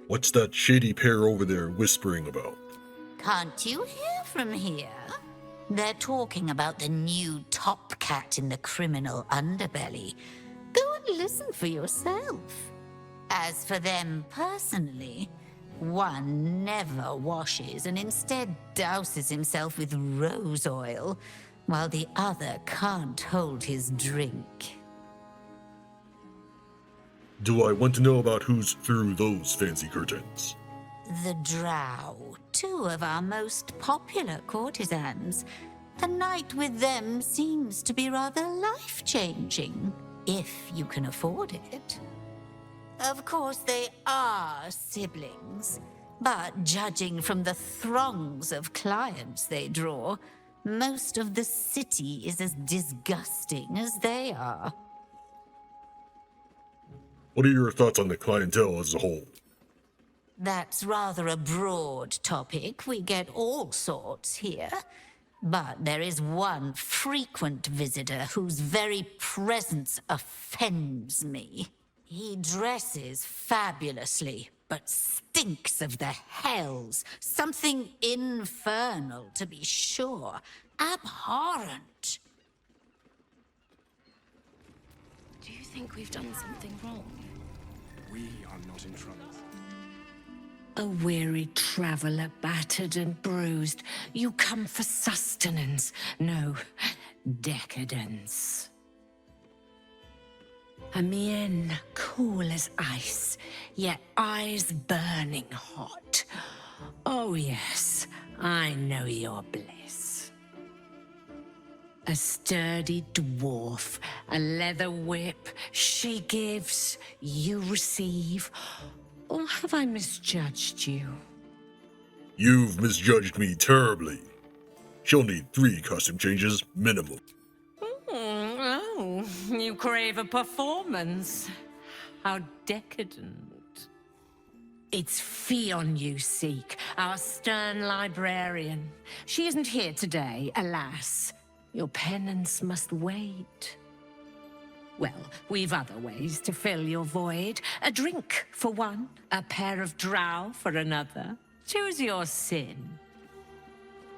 What's that shady pair over there whispering about? Can't you hear from here? They're talking about the new top cat in the criminal underbelly. Go and listen for yourself. As for them personally, one never washes and instead douses himself with rose oil, while the other can't hold his drink. Do I want to know about who's through those fancy curtains? The Drow, two of our most popular courtesans. A night with them seems to be rather life-changing, if you can afford it. Of course, they are siblings, but judging from the throngs of clients they draw, most of the city is as disgusting as they are. What are your thoughts on the clientele as a whole? That's rather a broad topic. We get all sorts here. But there is one frequent visitor whose very presence offends me. He dresses fabulously, but stinks of the hells. Something infernal, to be sure. Abhorrent. Do you think we've done something wrong? We are not in trouble. A weary traveller, battered and bruised. You come for sustenance. No, decadence. A mien cool as ice, yet eyes burning hot. Oh yes, I know your bliss. A sturdy dwarf, a leather whip. She gives, you receive. Or have I misjudged you? You've misjudged me terribly. She'll need 3 costume changes minimum. Oh, you crave a performance. How decadent. It's Fionn you seek, our stern librarian. She isn't here today, alas. Your penance must wait. Well, we've other ways to fill your void. A drink for one, a pair of drow for another. Choose your sin.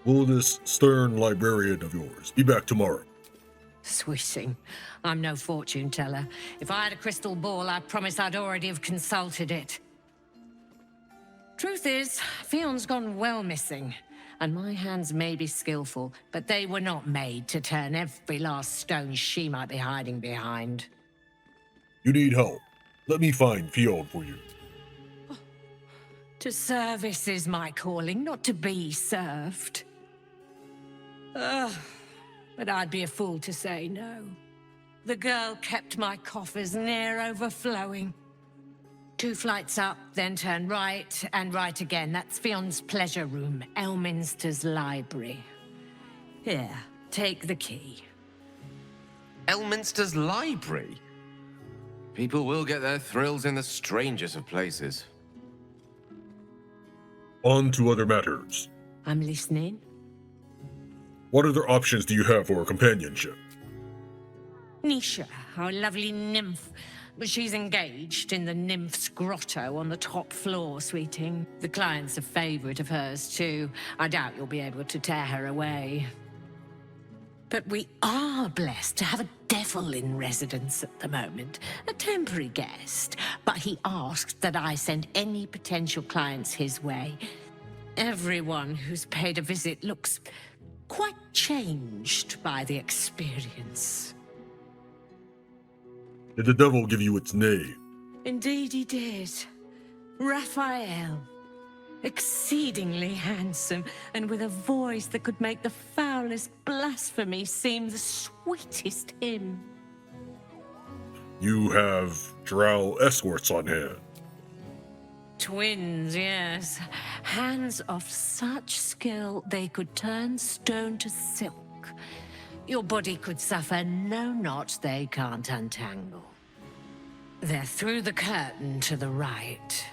Will this stern librarian of yours be back tomorrow? Swishing. I'm no fortune teller. If I had a crystal ball, I promise I'd already have consulted it. Truth is, Fionn's gone well missing. And my hands may be skillful, but they were not made to turn every last stone she might be hiding behind. You need help. Let me find Fionn for you. To service is my calling, not to be served. But I'd be a fool to say no. The girl kept my coffers near overflowing. 2 flights up, then turn right, and right again. That's Fionn's pleasure room, Elminster's library. Here, take the key. Elminster's library? People will get their thrills in the strangest of places. On to other matters. I'm listening. What other options do you have for companionship? Nisha, our lovely nymph. But she's engaged in the Nymph's Grotto on the top floor, sweeting. The client's a favorite of hers, too. I doubt you'll be able to tear her away. But we are blessed to have a devil in residence at the moment. A temporary guest. But he asked that I send any potential clients his way. Everyone who's paid a visit looks quite changed by the experience. Did the devil give you its name? Indeed he did. Raphael. Exceedingly handsome, and with a voice that could make the foulest blasphemy seem the sweetest hymn. You have drow escorts on hand. Twins, yes. Hands of such skill they could turn stone to silk. Your body could suffer no knot they can't untangle. They're through the curtain to the right.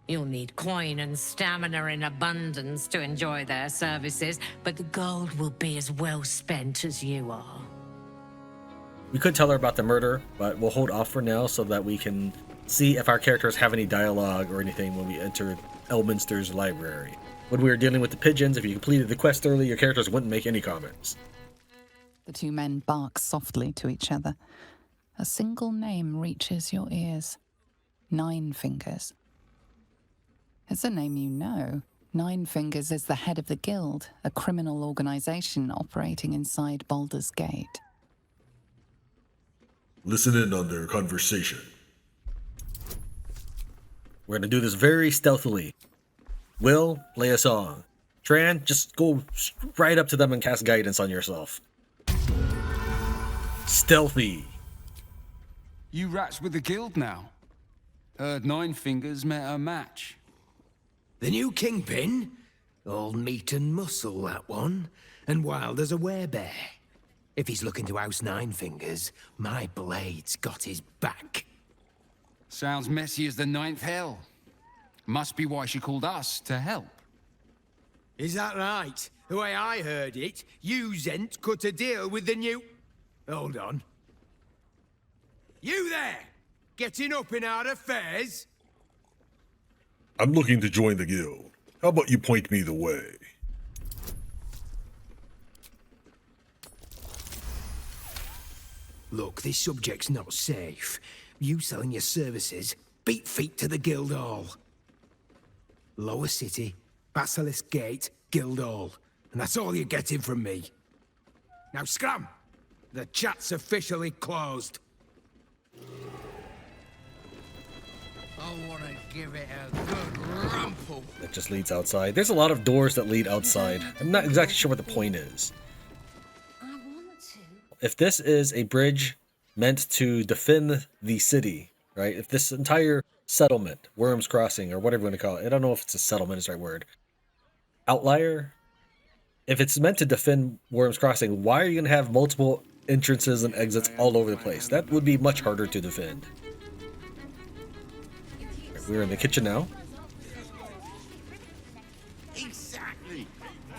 You'll need coin and stamina in abundance to enjoy their services, but the gold will be as well spent as you are. We could tell her about the murder, but we'll hold off for now so that we can see if our characters have any dialogue or anything when we enter Elminster's library. When we were dealing with the pigeons, if you completed the quest early, your characters wouldn't make any comments. The two men bark softly to each other. A single name reaches your ears. Nine Fingers. It's a name you know. Nine Fingers is the head of the Guild, a criminal organization operating inside Baldur's Gate. Listen in on their conversation. We're going to do this very stealthily. Will, play a song. Tran, just go right up to them and cast guidance on yourself. Stealthy. You rats with the guild now. Heard Nine Fingers met a match. The new kingpin? All meat and muscle, that one. And wild as a werebear. If he's looking to oust Nine Fingers, my blade's got his back. Sounds messy as the ninth hell. Must be why she called us to help. Is that right? The way I heard it, you zent cut a deal with the new... Hold on. You there! Getting up in our affairs? I'm looking to join the guild. How about you point me the way? Look, this subject's not safe. You selling your services, beat feet to the guild hall. Lower City, Basilisk Gate, guild hall. And that's all you're getting from me. Now scram! The chat's officially closed. I want to give it a good rumple. That just leads outside. There's a lot of doors that lead outside. I'm not exactly sure what the point is. If this is a bridge meant to defend the city, right? If this entire settlement, Worm's Crossing, or whatever you want to call it, I don't know if it's a settlement is the right word. Outlier? If it's meant to defend Worm's Crossing, why are you going to have multiple entrances and exits all over the place? That would be much harder to defend. Right, we're in the kitchen now. Exactly.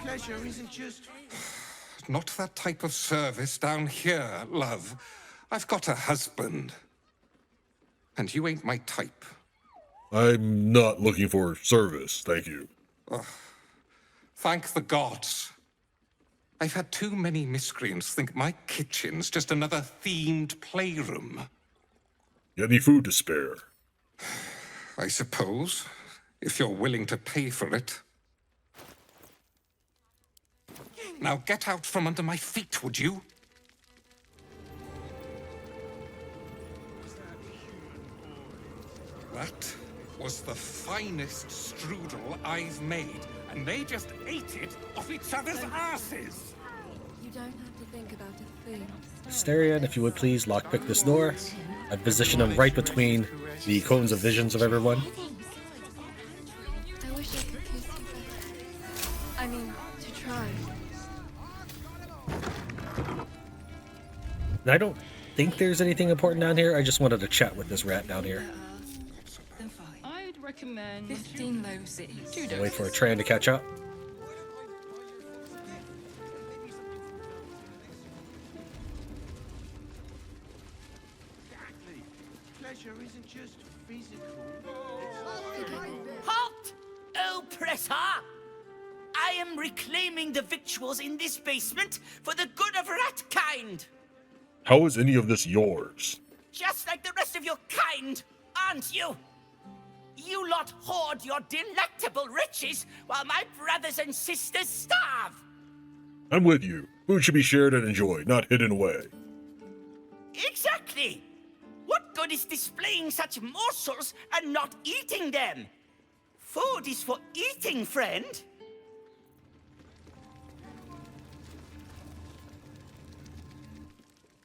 Pleasure isn't just... Not that type of service down here, love. I've got a husband. And you ain't my type. I'm not looking for service, thank you. Thank the gods. I've had too many miscreants think my kitchen's just another themed playroom. Got any food to spare? I suppose, if you're willing to pay for it. Now get out from under my feet, would you? That was the finest strudel I've made, and they just ate it off each other's asses. You don't have to think about a thing. Asterion, if you would please lockpick this door. I'd position them right between the cones of visions of everyone. I wish I could kiss you better. I mean, to try. And I don't think there's anything important down here. I just wanted to chat with this rat down here. I'd recommend 15 low cities. I'll wait for a Tran to catch up. Pleasure isn't just physical. Halt! Oppressor! I am reclaiming the victuals in this basement for the good of rat-kind! How is any of this yours? Just like the rest of your kind, aren't you? you lot hoard your delectable riches while my brothers and sisters starve. I'm with you. Food should be shared and enjoyed, not hidden away. Exactly. What good is displaying such morsels and not eating them? Food is for eating, friend.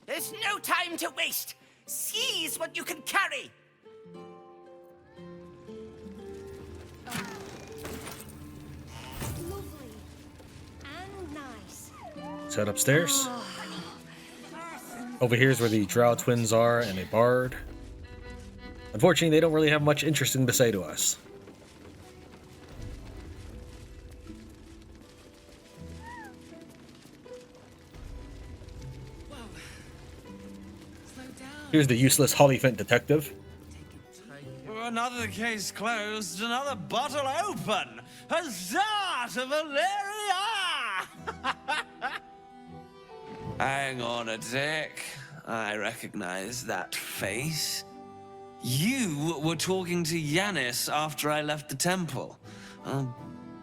There's no time to waste. Seize what you can carry. Lovely and nice. Let's head upstairs. Over here is where the Drow twins are and a bard. Unfortunately, they don't really have much interesting to say to us. Here's the useless Hollyphant detective. Another case closed, another bottle open. Huzzah to Valeria! Hang on a tick. I recognize that face. You were talking to Yanis after I left the temple. I'll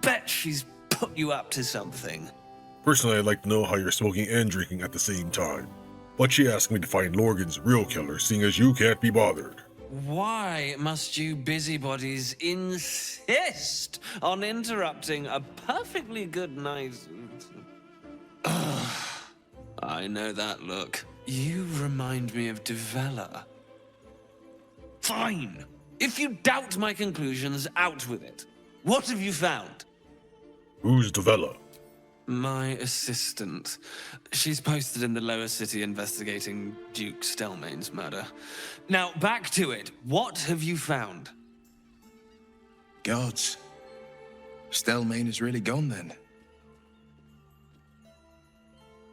bet she's put you up to something. Personally, I'd like to know how you're smoking and drinking at the same time. But she asked me to find Lorgan's real killer, seeing as you can't be bothered. Why must you busybodies insist on interrupting a perfectly good night? I know that look. You remind me of Devella. Fine. If you doubt my conclusions, out with it. What have you found? Who's Devella? My assistant. She's posted in the lower city investigating Duke Stelmane's murder. Now, back to it. What have you found? Gods. Stelmane is really gone then.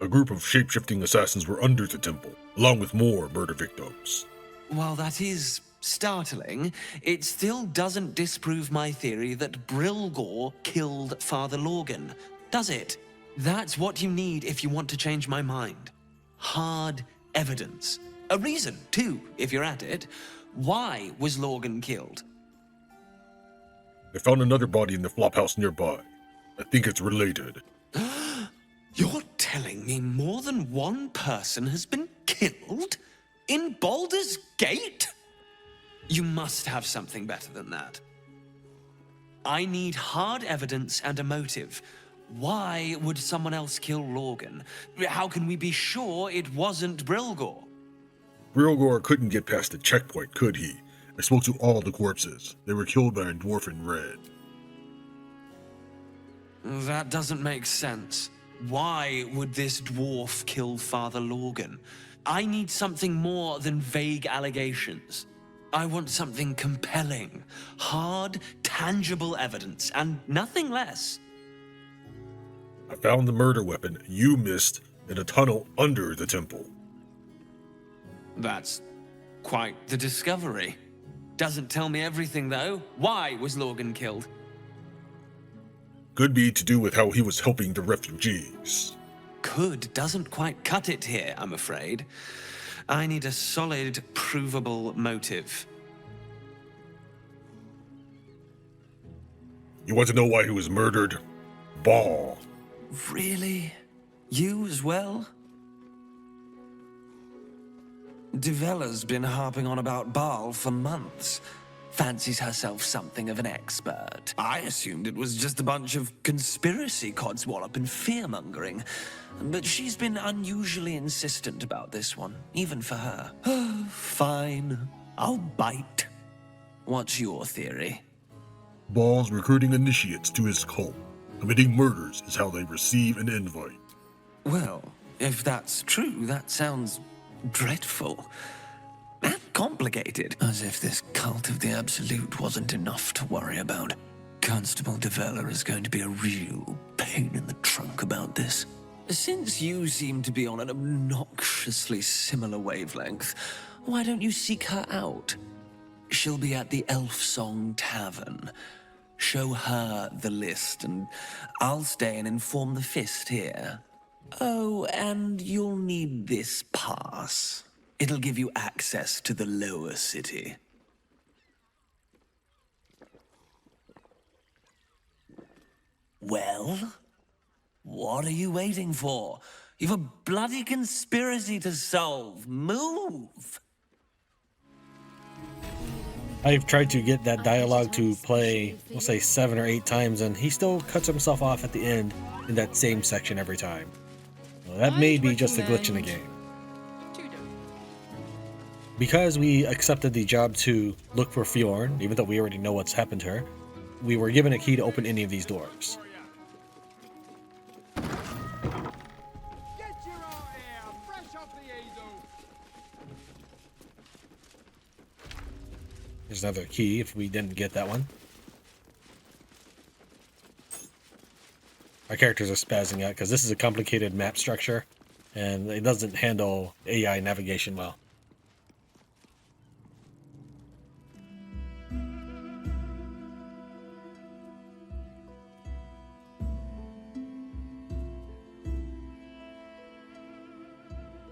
A group of shape-shifting assassins were under the temple, along with more murder victims. While that is startling, it still doesn't disprove my theory that Brilgor killed Father Lorgan, does it? That's what you need if you want to change my mind. Hard evidence. A reason, too, if you're at it. Why was Lorgan killed? They found another body in the Flophouse nearby. I think it's related. You're telling me more than one person has been killed? In Baldur's Gate? You must have something better than that. I need hard evidence and a motive. Why would someone else kill Lorgan? How can we be sure it wasn't Brilgor? Brilgor couldn't get past the checkpoint, could he? I spoke to all the corpses. They were killed by a dwarf in red. That doesn't make sense. Why would this dwarf kill Father Lorgan? I need something more than vague allegations. I want something compelling, hard, tangible evidence, and nothing less. I found the murder weapon you missed in a tunnel under the temple. That's quite the discovery. Doesn't tell me everything, though. Why was Lorgan killed? Could be to do with how he was helping the refugees. Could doesn't quite cut it here, I'm afraid. I need a solid, provable motive. You want to know why he was murdered? Baal. Really? You as well? Devella's been harping on about Baal for months. Fancies herself something of an expert. I assumed it was just a bunch of conspiracy codswallop and fear-mongering. But she's been unusually insistent about this one, even for her. Fine, I'll bite. What's your theory? Baal's recruiting initiates to his cult. Committing murders is how they receive an invite. Well, if that's true, that sounds dreadful. And complicated. As if this cult of the Absolute wasn't enough to worry about. Constable Devella is going to be a real pain in the trunk about this. Since you seem to be on an obnoxiously similar wavelength, why don't you seek her out? She'll be at the Elf Song Tavern. Show her the list, and I'll stay and inform the Fist here. Oh, and you'll need this pass. It'll give you access to the lower city. Well? What are you waiting for? You've a bloody conspiracy to solve. Move! I've tried to get that dialogue to play, we'll say 7 or 8 times, and he still cuts himself off at the end in that same section every time. Well, that may be just a glitch in the game. Because we accepted the job to look for Fjorn, even though we already know what's happened to her, we were given a key to open any of these doors. There's another key if we didn't get that one. Our characters are spazzing out because this is a complicated map structure and it doesn't handle AI navigation well.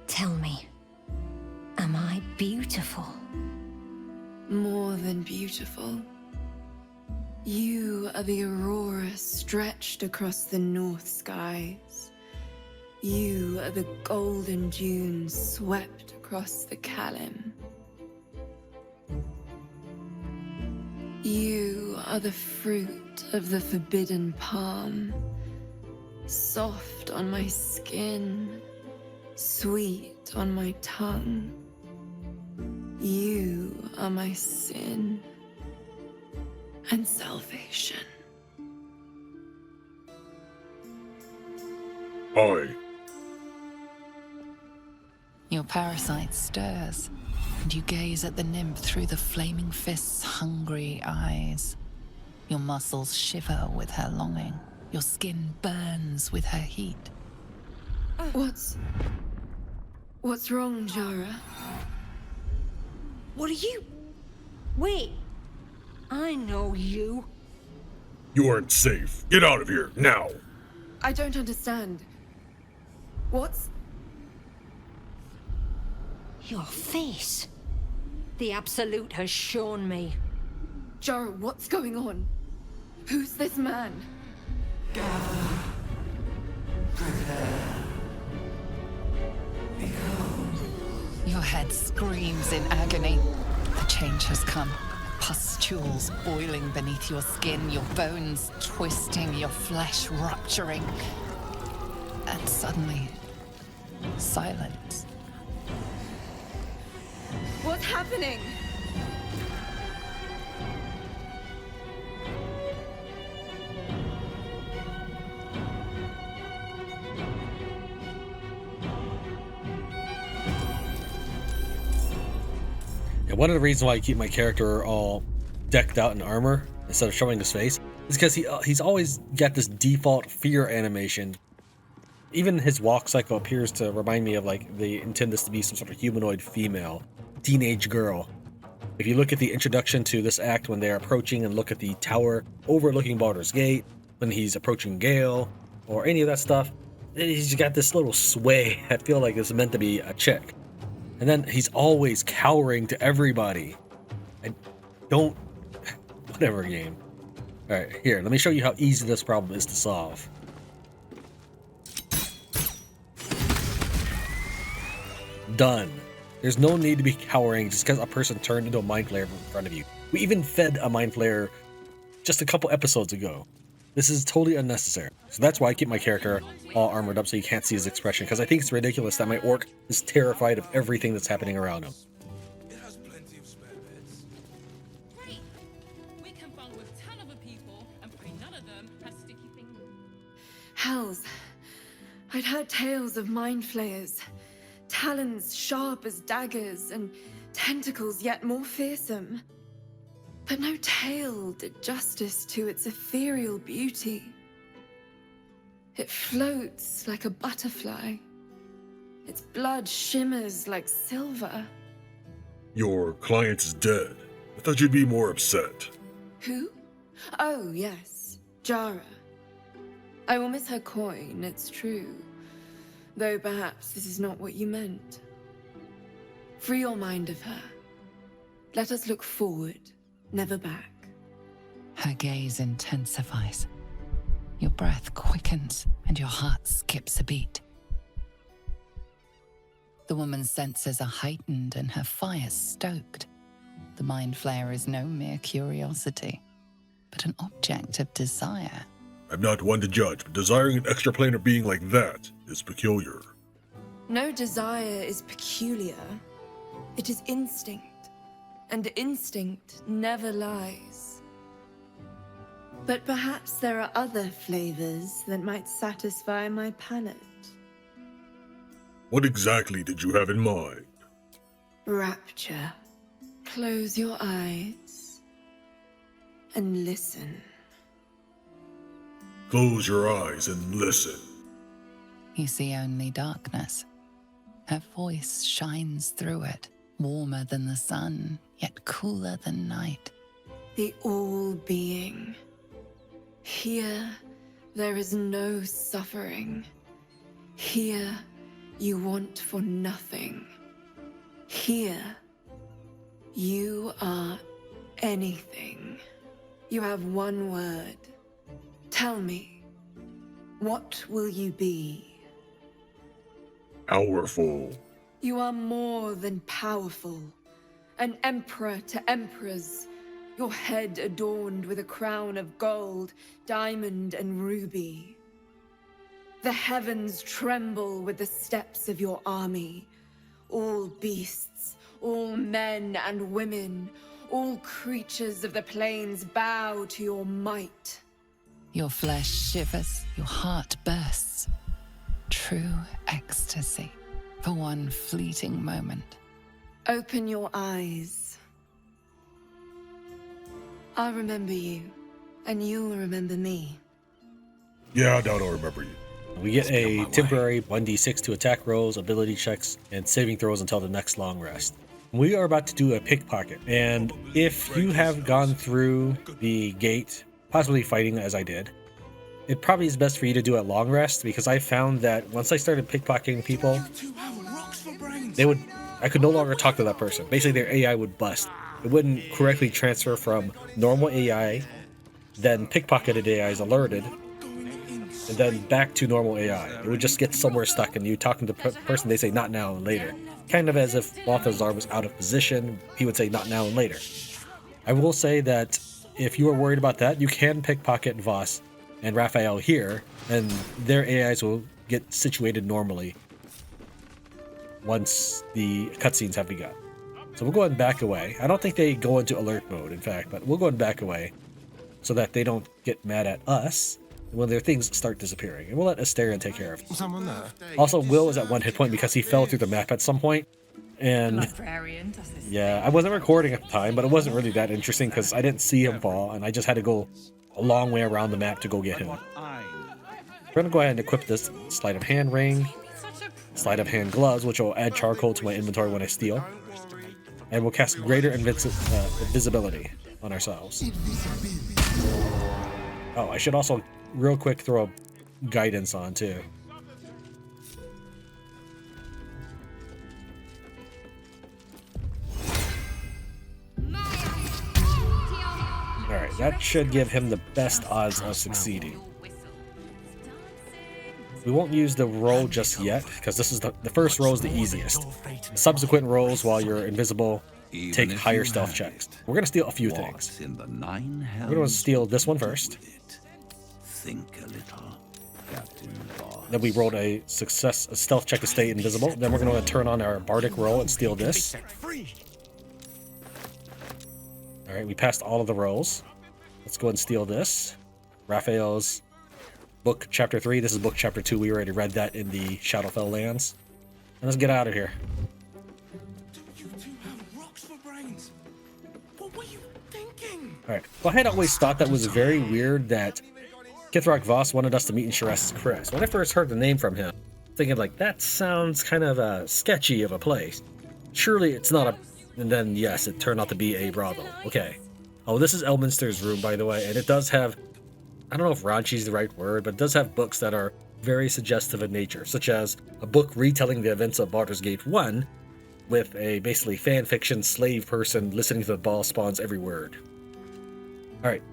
Tell me, am I beautiful? More than beautiful. You are the aurora stretched across the north skies. You are the golden dunes swept across the Kalim. You are the fruit of the forbidden palm, soft on my skin, sweet on my tongue. You are my sin and salvation. Aye. Your parasite stirs, and you gaze at the nymph through the flaming fist's hungry eyes. Your muscles shiver with her longing. Your skin burns with her heat. What's wrong, Jara? What are you? Wait, I know you. You aren't safe. Get out of here, now. I don't understand. What's... Your face. The Absolute has shown me. Jara, what's going on? Who's this man? Your head screams in agony. The change has come. Pustules boiling beneath your skin, your bones twisting, your flesh rupturing. And suddenly, silence. What's happening? And one of the reasons why I keep my character all decked out in armor instead of showing his face is because he's always got this default fear animation. Even his walk cycle appears to remind me of like they intend this to be some sort of humanoid female, teenage girl. If you look at the introduction to this act when they're approaching and look at the tower overlooking Baldur's Gate, when he's approaching Gale, or any of that stuff, he's got this little sway. I feel like it's meant to be a chick. And then he's always cowering to everybody. I don't... Whatever, game. Alright, here, let me show you how easy this problem is to solve. Done. There's no need to be cowering just because a person turned into a mind flayer in front of you. We even fed a mind flayer just a couple episodes ago. This is totally unnecessary. So that's why I keep my character all armored up so you can't see his expression, because I think it's ridiculous that my orc is terrified of everything that's happening around him. It has plenty of spare beds. Great! We can bunk with 10 other people, and probably none of them have sticky fingers. Hells. I'd heard tales of mind flayers. Talons sharp as daggers, and tentacles yet more fearsome. But no tale did justice to its ethereal beauty. It floats like a butterfly. Its blood shimmers like silver. Your client is dead. I thought you'd be more upset. Who? Oh, yes, Jara. I will miss her coin, it's true. Though perhaps this is not what you meant. Free your mind of her. Let us look forward, never back. Her gaze intensifies. Your breath quickens and your heart skips a beat. The woman's senses are heightened and her fire stoked. The mind flayer is no mere curiosity, but an object of desire. I'm not one to judge, but desiring an extraplanar being like that is peculiar. No desire is peculiar. It is instinct, and instinct never lies. But perhaps there are other flavors that might satisfy my palate. What exactly did you have in mind? Rapture. Close your eyes and listen. Close your eyes and listen. You see only darkness. Her voice shines through it, warmer than the sun, yet cooler than night. The all-being. Here, there is no suffering. Here, you want for nothing. Here, you are anything. You have one word. Tell me, what will you be? Powerful. You are more than powerful. An emperor to emperors. Your head adorned with a crown of gold, diamond, and ruby. The heavens tremble with the steps of your army. All beasts, all men and women, all creatures of the plains bow to your might. Your flesh shivers, your heart bursts. True ecstasy for one fleeting moment. Open your eyes. I'll remember you, and you'll remember me. Yeah, I doubt I'll remember you. We get a temporary 1d6 to attack rolls, ability checks, and saving throws until the next long rest. We are about to do a pickpocket, and if you have gone through the gate, possibly fighting as I did, it probably is best for you to do a long rest, because I found that once I started pickpocketing people, I could no longer talk to that person. Basically, their AI would bust. It wouldn't correctly transfer from normal AI, then pickpocketed AI is alerted, and then back to normal AI. It would just get somewhere stuck, and you talking to the person, they say not now and later. Kind of as if Balthazar was out of position, he would say not now and later. I will say that if you are worried about that, you can pickpocket Voss and Raphael here, and their AIs will get situated normally once the cutscenes have begun. So we'll go ahead and back away. I don't think they go into alert mode, in fact, but we'll go ahead and back away so that they don't get mad at us when their things start disappearing. And we'll let Asterion take care of it. Someone there? Also, Will is at 1 hit point because he fell through the map at some point. And yeah, I wasn't recording at the time, but it wasn't really that interesting because I didn't see him fall, and I just had to go a long way around the map to go get him. We're going to go ahead and equip this sleight of hand ring, sleight of hand gloves, which will add charcoal to my inventory when I steal. And we'll cast greater invisibility on ourselves. Oh, I should also real quick throw a guidance on too. Alright, that should give him the best odds of succeeding. We won't use the roll just yet, because this is the first roll is the easiest. The subsequent rolls while you're invisible take higher stealth checks. We're going to steal a few things. We're going to steal this one first. Then we rolled a stealth check to stay invisible. Then we're going to turn on our bardic roll and steal this. Alright, we passed all of the rolls. Let's go ahead and steal this. Raphael's book chapter 3. This is book chapter 2. We already read that in the Shadowfell lands. And let's get out of here. Alright. Well, I had always thought that was very weird that Kith'rak Voss wanted us to meet in Sharess Crest. When I first heard the name from him, thinking like, that sounds kind of sketchy of a place. Surely it's not a... And then, yes, it turned out to be a brothel. Okay. Oh, this is Elminster's room, by the way, and it does have... I don't know if raunchy is the right word, but it does have books that are very suggestive in nature, such as a book retelling the events of Baldur's Gate 1 with a basically fan fiction slave person listening to the ball spawn's every word. Alright.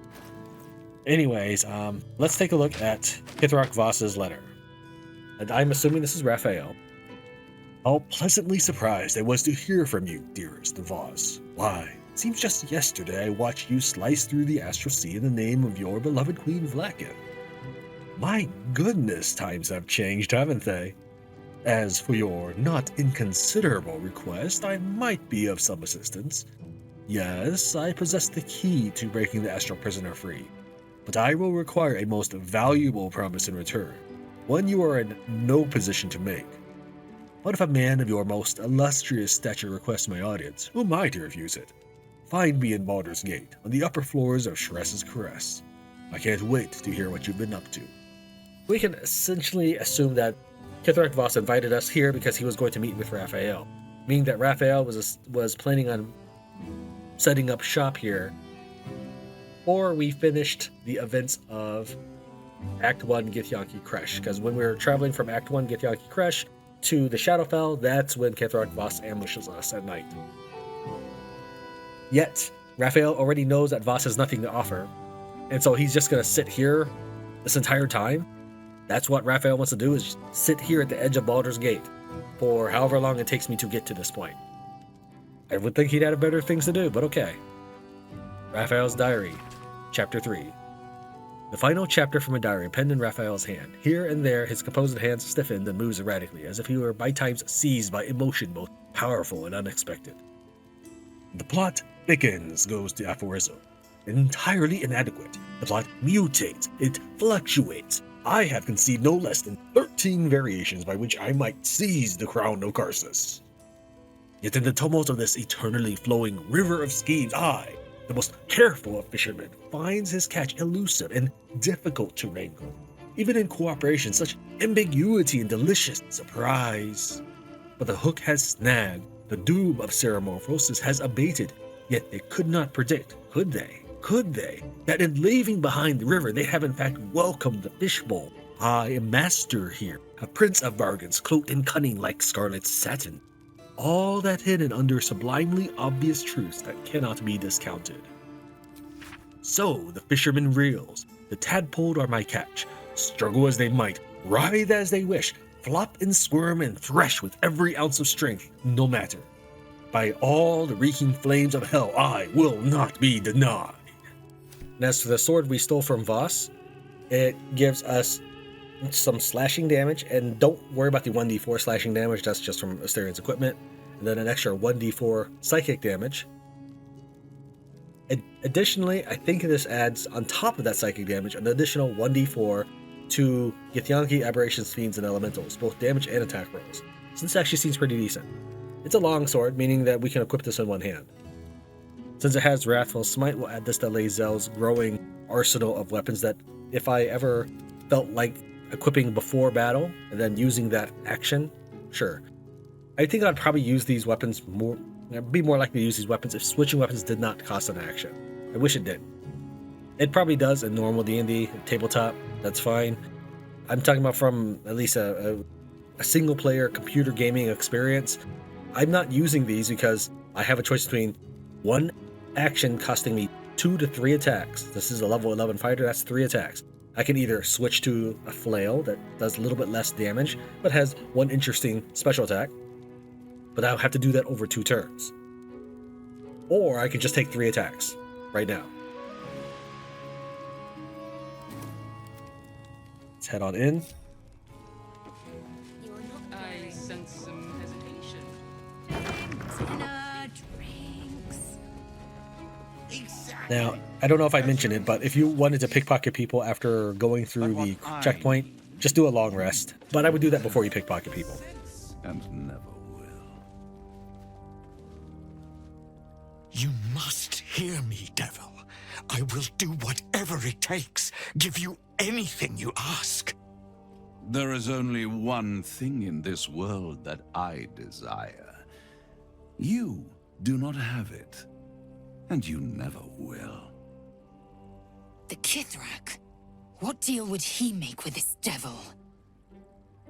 Anyways, let's take a look at Kith'rak Voss's letter. And I'm assuming this is Raphael. How pleasantly surprised I was to hear from you, dearest Voss. Why, it seems just yesterday I watched you slice through the astral sea in the name of your beloved Queen Vlakin. My goodness, times have changed, haven't they? As for your not inconsiderable request, I might be of some assistance. Yes, I possess the key to breaking the astral prisoner free, but I will require a most valuable promise in return, one you are in no position to make. What if a man of your most illustrious stature requests my audience? Who am I to refuse it? Find me in Baldur's Gate, on the upper floors of Shress's Caress. I can't wait to hear what you've been up to. We can essentially assume that Kith'rak Voss invited us here because he was going to meet with Raphael, meaning that Raphael was planning on setting up shop here, or we finished the events of Act 1 Githyanki Kresh, because when we were traveling from Act 1 Githyanki Kresh to the Shadowfell, that's when Kith'rak Voss ambushes us at night. Yet, Raphael already knows that Voss has nothing to offer, and so he's just going to sit here this entire time. That's what Raphael wants to do, is sit here at the edge of Baldur's Gate for however long it takes me to get to this point. I would think he'd have better things to do, but okay. Raphael's Diary, Chapter 3. The final chapter from a diary penned in Raphael's hand. Here and there, his composed hands stiffened and moves erratically, as if he were by times seized by emotion both powerful and unexpected. The plot thickens, goes the aphorism. Entirely inadequate. The plot mutates. It fluctuates. I have conceived no less than 13 variations by which I might seize the crown of Karsus. Yet in the tumult of this eternally flowing river of schemes, I, the most careful of fishermen, finds his catch elusive and difficult to wrangle. Even in cooperation, such ambiguity and delicious surprise. But the hook has snagged, the doom of Ceramorphosis has abated, yet they could not predict, could they, that in leaving behind the river they have in fact welcomed the fishbowl. I am master here, a prince of bargains, cloaked in cunning like scarlet satin. All that hidden under sublimely obvious truths that cannot be discounted. So the fisherman reels, the tadpole are my catch. Struggle as they might, writhe as they wish, flop and squirm and thresh with every ounce of strength, no matter. By all the reeking flames of hell, I will not be denied. And as for the sword we stole from Voss, it gives us some slashing damage, and don't worry about the 1d4 slashing damage, that's just from Asterian's equipment, and then an extra 1d4 psychic damage. Additionally, I think this adds, on top of that psychic damage, an additional 1d4 to Githyanki, Aberrations, Fiends, and Elementals, both damage and attack rolls. So this actually seems pretty decent. It's a long sword, meaning that we can equip this in one hand. Since it has Wrathful Smite, we'll add this to Lae'zel's growing arsenal of weapons that if I ever felt like equipping before battle and then using that action, sure. I think I'd probably use these weapons more, be more likely to use these weapons if switching weapons did not cost an action. I wish it did. It probably does in normal D&D, tabletop, that's fine. I'm talking about from at least a single player computer gaming experience. I'm not using these because I have a choice between one action costing me 2 to 3 attacks. This is a level 11 fighter, that's 3 attacks. I can either switch to a flail that does a little bit less damage, but has one interesting special attack, but I'll have to do that over 2 turns. Or I can just take 3 attacks right now. Let's head on in. I sense some hesitation. Now, I don't know if I mentioned it, but if you wanted to pickpocket people after going through the checkpoint, just do a long rest. But I would do that before you pickpocket people. And never will. You must hear me, devil. I will do whatever it takes. Give you anything you ask. There is only one thing in this world that I desire. You do not have it. And you never will. The Kith'rak? What deal would he make with this devil?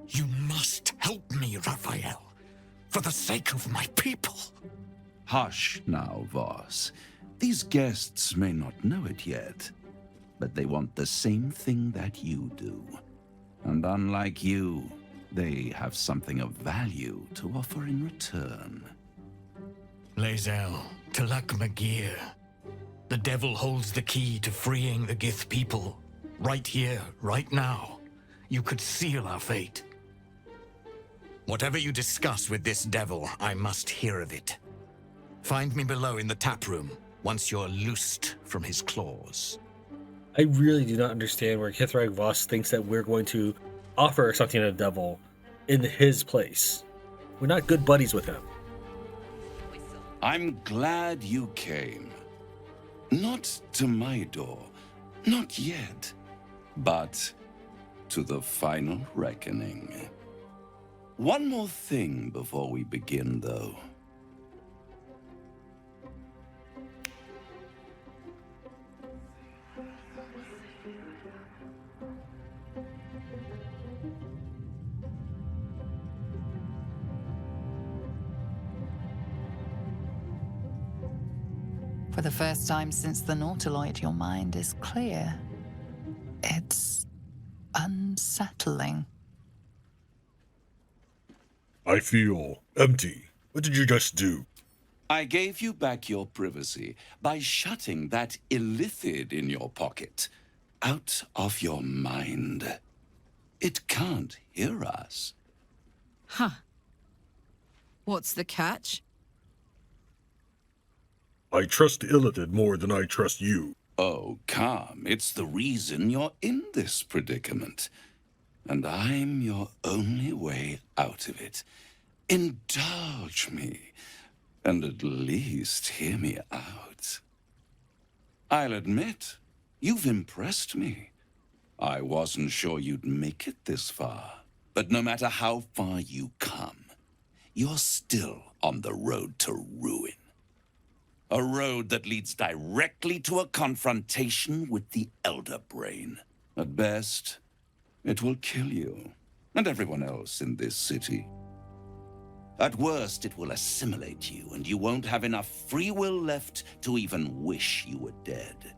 You must help me, Raphael. For the sake of my people. Hush now, Voss. These guests may not know it yet. but they want the same thing that you do. And unlike you, they have something of value to offer in return. Lae'zel, Kith'rak Magir. The devil holds the key to freeing the Gith people. Right here, right now. You could seal our fate. Whatever you discuss with this devil, I must hear of it. Find me below in the tap room, once you're loosed from his claws. I really do not understand where Kith'rak Voss thinks that we're going to offer something to the devil in his place. We're not good buddies with him. I'm glad you came. Not to my door, not yet, but to the final reckoning. One more thing before we begin, though. For the first time since the Nautiloid, your mind is clear. It's unsettling. I feel empty. What did you just do? I gave you back your privacy by shutting that illithid in your pocket out of your mind. It can't hear us. Huh. What's the catch? I trust the illithid more than I trust you. Oh, calm. It's the reason you're in this predicament. And I'm your only way out of it. Indulge me, and at least hear me out. I'll admit, you've impressed me. I wasn't sure you'd make it this far. But no matter how far you come, you're still on the road to ruin. A road that leads directly to a confrontation with the Elder Brain. At best, it will kill you, and everyone else in this city. At worst, it will assimilate you, and you won't have enough free will left to even wish you were dead.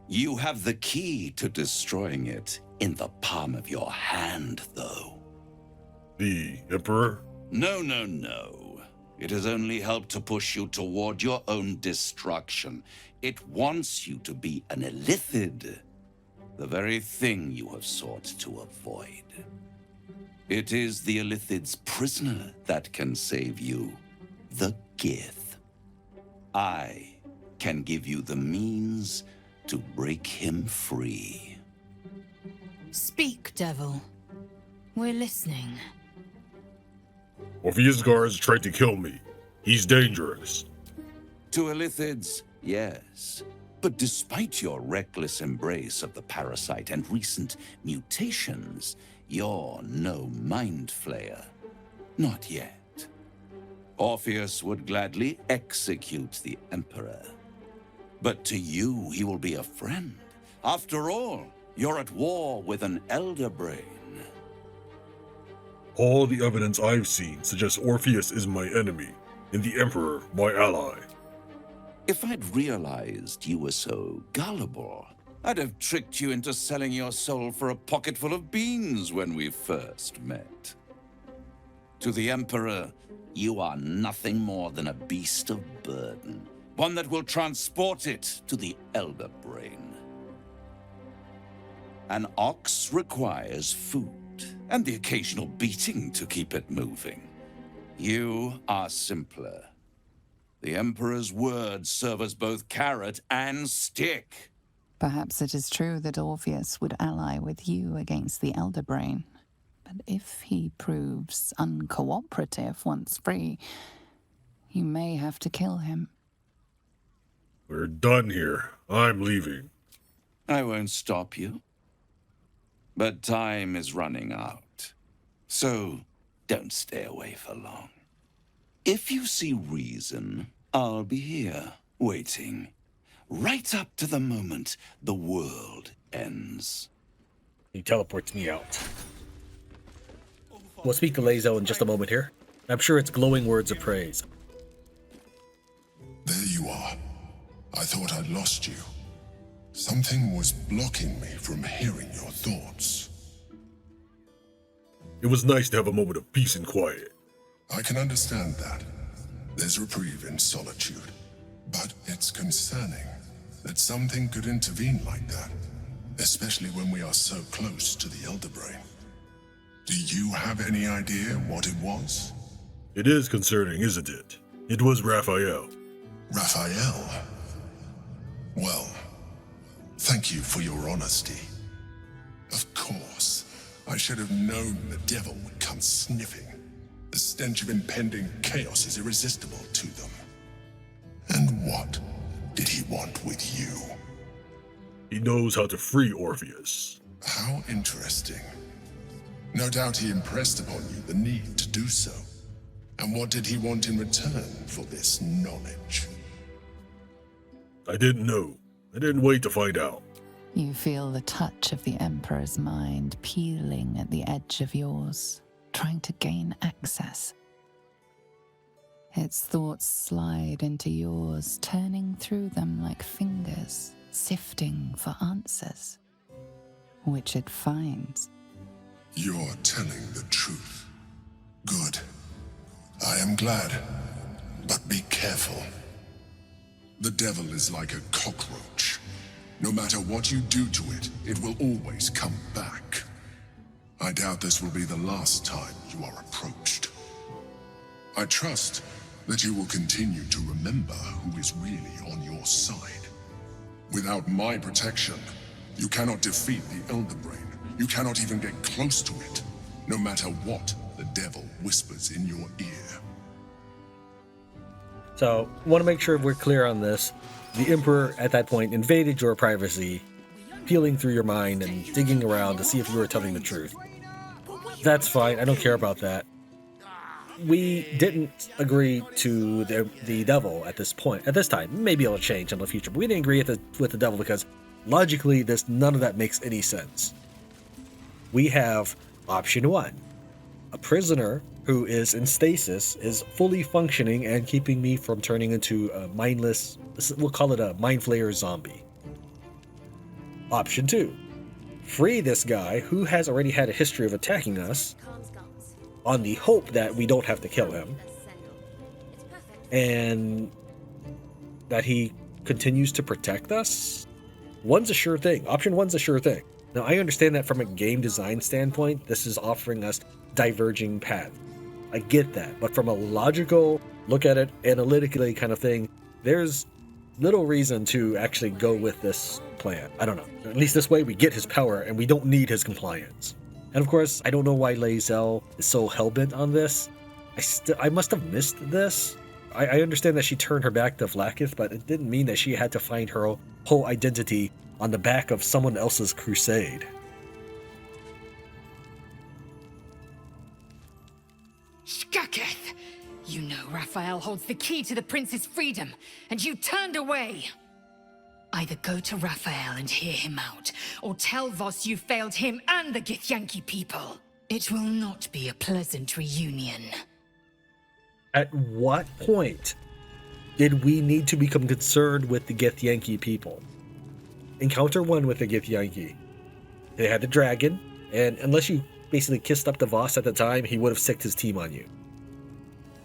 You have the key to destroying it in the palm of your hand, though. The Emperor? No, no, no. It has only helped to push you toward your own destruction. It wants you to be an illithid, the very thing you have sought to avoid. It is the illithid's prisoner that can save you, the Gith. I can give you the means to break him free. Speak, devil. We're listening. Orpheus guards tried to kill me. He's dangerous. To illithids, yes. But despite your reckless embrace of the parasite and recent mutations, you're no mind flayer. Not yet. Orpheus would gladly execute the Emperor. But to you, he will be a friend. After all, you're at war with an Elder Brain. All the evidence I've seen suggests Orpheus is my enemy, and the Emperor my ally. If I'd realized you were so gullible, I'd have tricked you into selling your soul for a pocketful of beans when we first met. To the Emperor, you are nothing more than a beast of burden, one that will transport it to the Elder Brain. An ox requires food, and the occasional beating to keep it moving. You are simpler. The Emperor's words serve as both carrot and stick. Perhaps it is true that Orpheus would ally with you against the Elder Brain. But if he proves uncooperative once free, you may have to kill him. We're done here. I'm leaving. I won't stop you. But time is running out. So don't stay away for long. If you see reason, I'll be here, waiting. Right up to the moment the world ends. He teleports me out. We'll speak to Lae'zel in just a moment here. I'm sure it's glowing words of praise. There you are. I thought I'd lost you. Something was blocking me from hearing your thoughts. It was nice to have a moment of peace and quiet. I can understand that. There's reprieve in solitude. But it's concerning that something could intervene like that, especially when we are so close to the Elder Brain. Do you have any idea what it was? It is concerning, isn't it? It was Raphael. Raphael? Well, thank you for your honesty. Of course, I should have known the devil would come sniffing. The stench of impending chaos is irresistible to them. And what did he want with you? He knows how to free Orpheus. How interesting. No doubt he impressed upon you the need to do so. And what did he want in return for this knowledge? I didn't know. I didn't wait to find out. You feel the touch of the Emperor's mind peeling at the edge of yours, trying to gain access. Its thoughts slide into yours, turning through them like fingers, sifting for answers, which it finds. You're telling the truth. Good. I am glad, but be careful. The devil is like a cockroach. No matter what you do to it, it will always come back. I doubt this will be the last time you are approached. I trust that you will continue to remember who is really on your side. Without my protection, you cannot defeat the Elder Brain. You cannot even get close to it, no matter what the devil whispers in your ear. So, want to make sure we're clear on this. The Emperor, at that point, invaded your privacy, peeling through your mind and digging around to see if you were telling the truth. That's fine, I don't care about that. We didn't agree to the devil at this point, at this time. Maybe it'll change in the future, but we didn't agree with the devil because logically, none of that makes any sense. We have option 1. A prisoner who is in stasis is fully functioning and keeping me from turning into a mindless, we'll call it a mind flayer zombie. Option 2. Free this guy who has already had a history of attacking us on the hope that we don't have to kill him and that he continues to protect us. One's a sure thing. Option 1's a sure thing. Now, I understand that from a game design standpoint, this is offering us diverging paths. I get that, but from a logical, look at it analytically kind of thing, there's little reason to actually go with this plan. I don't know. At least this way we get his power and we don't need his compliance. And of course, I don't know why Lae'zel is so hellbent on this. I must have missed this. I understand that she turned her back to Vlaakith, but it didn't mean that she had to find her whole identity on the back of someone else's crusade. Skaketh! You know Raphael holds the key to the prince's freedom, and you turned away! Either go to Raphael and hear him out, or tell Voss you failed him and the Githyanki people. It will not be a pleasant reunion. At what point did we need to become concerned with the Githyanki people? Encounter 1 with the Githyanki. They had the dragon, and unless you basically kissed up to Voss at the time, he would have sicked his team on you.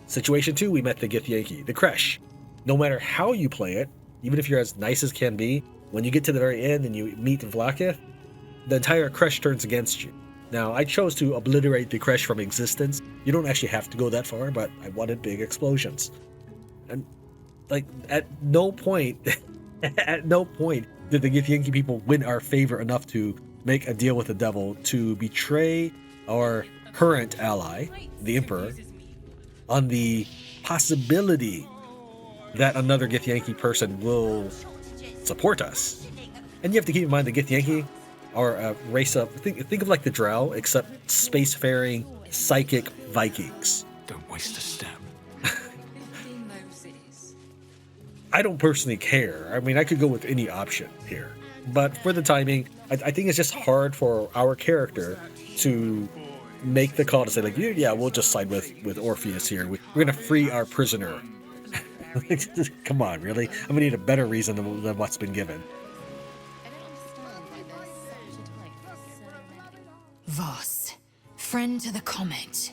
Situation 2, we met the Githyanki, the Kresh. No matter how you play it, even if you're as nice as can be, when you get to the very end and you meet Vlaakith, the entire Kresh turns against you. Now, I chose to obliterate the Kresh from existence. You don't actually have to go that far, but I wanted big explosions. And, at no point, at no point did the Githyanki people win our favor enough to make a deal with the devil to betray our current ally, the Emperor, on the possibility that another Githyanki person will support us. And you have to keep in mind the Githyanki are a race of, think of like the Drow, except spacefaring psychic Vikings. Don't waste a step. I don't personally care. I mean, I could go with any option here. But for the timing, I think it's just hard for our character to make the call to say, like, yeah, we'll just side with Orpheus here. We're going to free our prisoner. Come on, really? I'm going to need a better reason than what's been given. Voss, friend to the comet.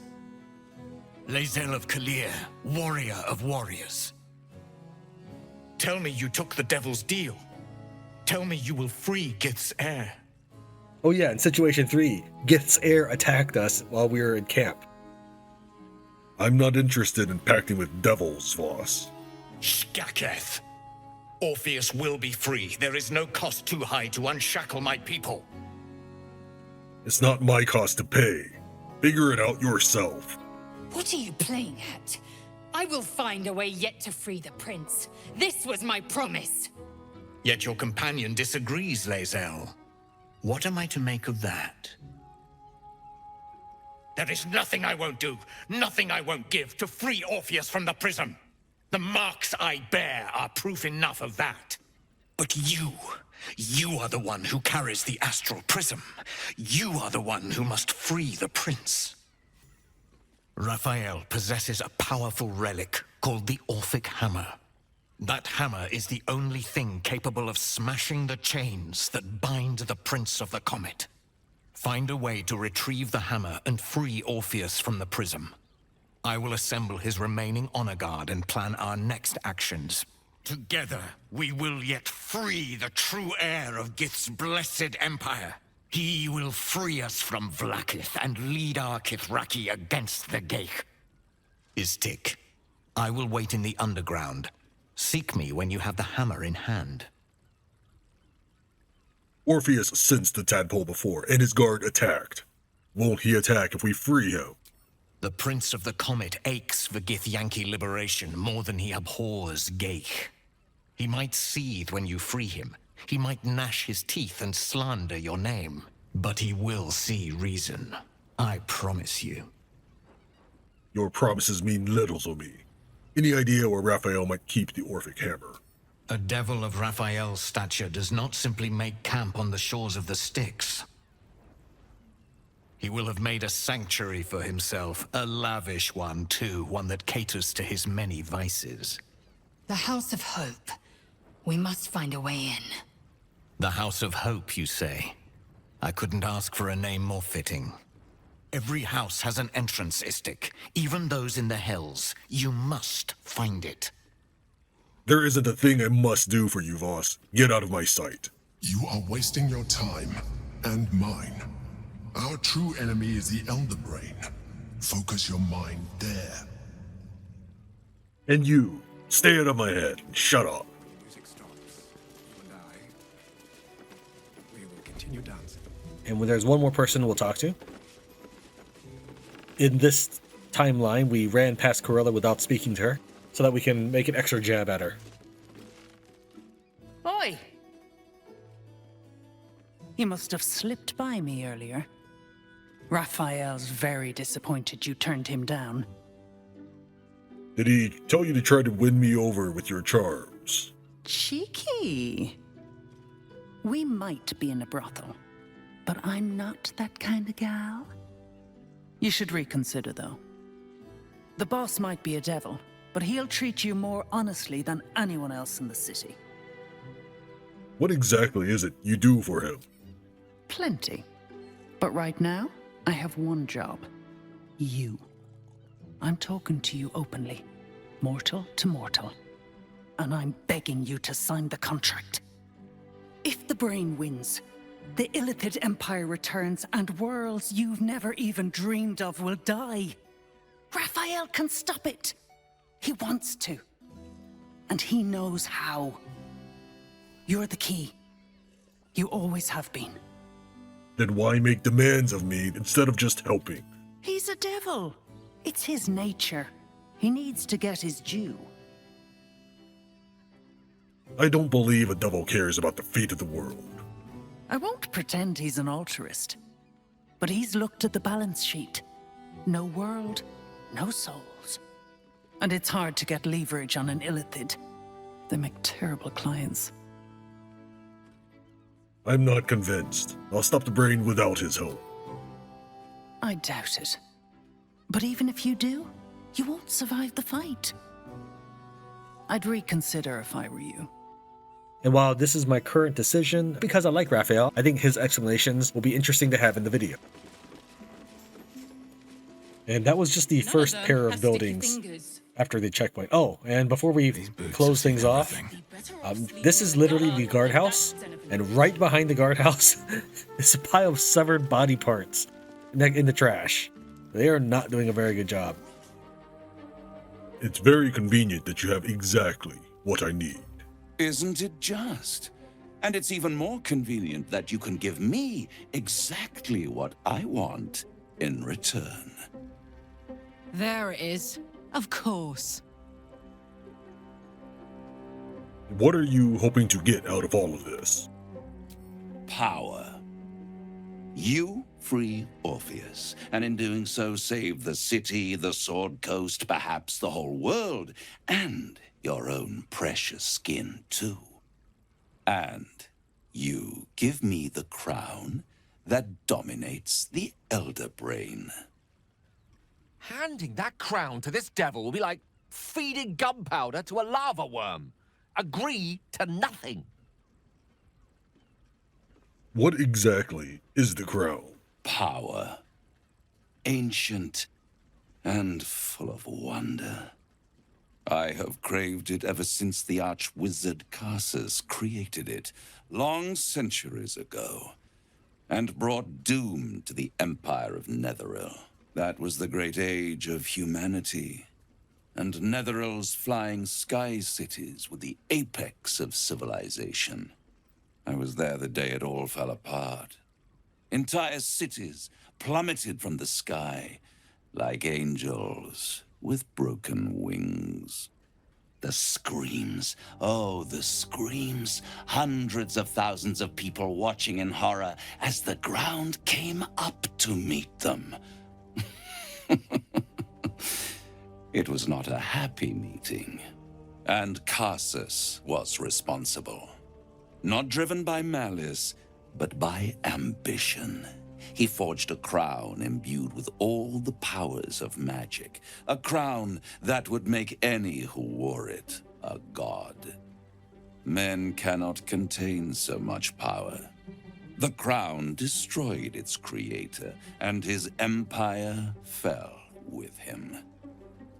Lae'zel of Kalir, warrior of warriors. Tell me you took the devil's deal. Tell me you will free Gith's heir. Oh yeah, in Situation 3, Gith's heir attacked us while we were in camp. I'm not interested in pacting with devils, Voss. Shkaketh. Orpheus will be free. There is no cost too high to unshackle my people. It's not my cost to pay. Figure it out yourself. What are you playing at? I will find a way yet to free the prince. This was my promise. Yet your companion disagrees, Lae'zel. What am I to make of that? There is nothing I won't do, nothing I won't give to free Orpheus from the prism. The marks I bear are proof enough of that. But you are the one who carries the astral prism. You are the one who must free the prince. Raphael possesses a powerful relic called the Orphic Hammer. That hammer is the only thing capable of smashing the chains that bind the Prince of the Comet. Find a way to retrieve the hammer and free Orpheus from the prism. I will assemble his remaining honor guard and plan our next actions. Together, we will yet free the true heir of Gith's blessed empire. He will free us from Vlaakith and lead our Kithraki against the Geich. Istik, I will wait in the underground. Seek me when you have the hammer in hand. Orpheus sensed the tadpole before, and his guard attacked. Won't he attack if we free him? The Prince of the Comet aches for Githyanki liberation more than he abhors Geich. He might seethe when you free him. He might gnash his teeth and slander your name. But he will see reason. I promise you. Your promises mean little to me. Any idea where Raphael might keep the Orphic Hammer? A devil of Raphael's stature does not simply make camp on the shores of the Styx. He will have made a sanctuary for himself, a lavish one too, one that caters to his many vices. The House of Hope. We must find a way in. The House of Hope, you say? I couldn't ask for a name more fitting. Every house has an entrance, Istik, even those in the Hells. You must find it. There isn't a thing I must do for you, Voss. Get out of my sight. You are wasting your time, and mine. Our true enemy is the Elder Brain. Focus your mind there. And you, stay out of my head and shut up. We will continue dancing. And when there's one more person we'll talk to. In this timeline, we ran past Korrilla without speaking to her, so that we can make an extra jab at her. Oi! You must have slipped by me earlier. Raphael's very disappointed you turned him down. Did he tell you to try to win me over with your charms? Cheeky. We might be in a brothel, but I'm not that kind of gal. You should reconsider, though. The boss might be a devil, but he'll treat you more honestly than anyone else in the city. What exactly is it you do for him? Plenty. But right now, I have one job. You. I'm talking to you openly, mortal to mortal. And I'm begging you to sign the contract. If the brain wins, the Illithid Empire returns and worlds you've never even dreamed of will die. Raphael can stop it. He wants to. And he knows how. You're the key. You always have been. Then why make demands of me instead of just helping? He's a devil. It's his nature. He needs to get his due. I don't believe a devil cares about the fate of the world. I won't pretend he's an altruist. But he's looked at the balance sheet. No world, no souls. And it's hard to get leverage on an Illithid. They make terrible clients. I'm not convinced. I'll stop the brain without his help. I doubt it. But even if you do, you won't survive the fight. I'd reconsider if I were you. And while this is my current decision, because I like Raphael, I think his explanations will be interesting to have in the video. And that was just the first pair of buildings after the checkpoint. Oh, and before we close things off, this is literally the guardhouse, and right behind the guardhouse is a pile of severed body parts in the trash. They are not doing a very good job. It's very convenient that you have exactly what I need. Isn't it just? And it's even more convenient that you can give me exactly what I want in return. There it is. Of course. What are you hoping to get out of all of this? Power. You free Orpheus, and in doing so save the city, the Sword Coast, perhaps the whole world, and your own precious skin too. And you give me the crown that dominates the Elder Brain. Handing that crown to this devil will be like feeding gunpowder to a lava worm. Agree to nothing. What exactly is the crown? Power. Ancient and full of wonder. I have craved it ever since the arch-wizard Karsus created it, long centuries ago, and brought doom to the Empire of Netheril. That was the great age of humanity, and Netheril's flying sky cities were the apex of civilization. I was there the day it all fell apart. Entire cities plummeted from the sky like angels with broken wings. The screams, oh, the screams. Hundreds of thousands of people watching in horror as the ground came up to meet them. It was not a happy meeting, and Karsus was responsible. Not driven by malice, but by ambition. He forged a crown imbued with all the powers of magic, a crown that would make any who wore it a god. Men cannot contain so much power. The crown destroyed its creator, and his empire fell with him.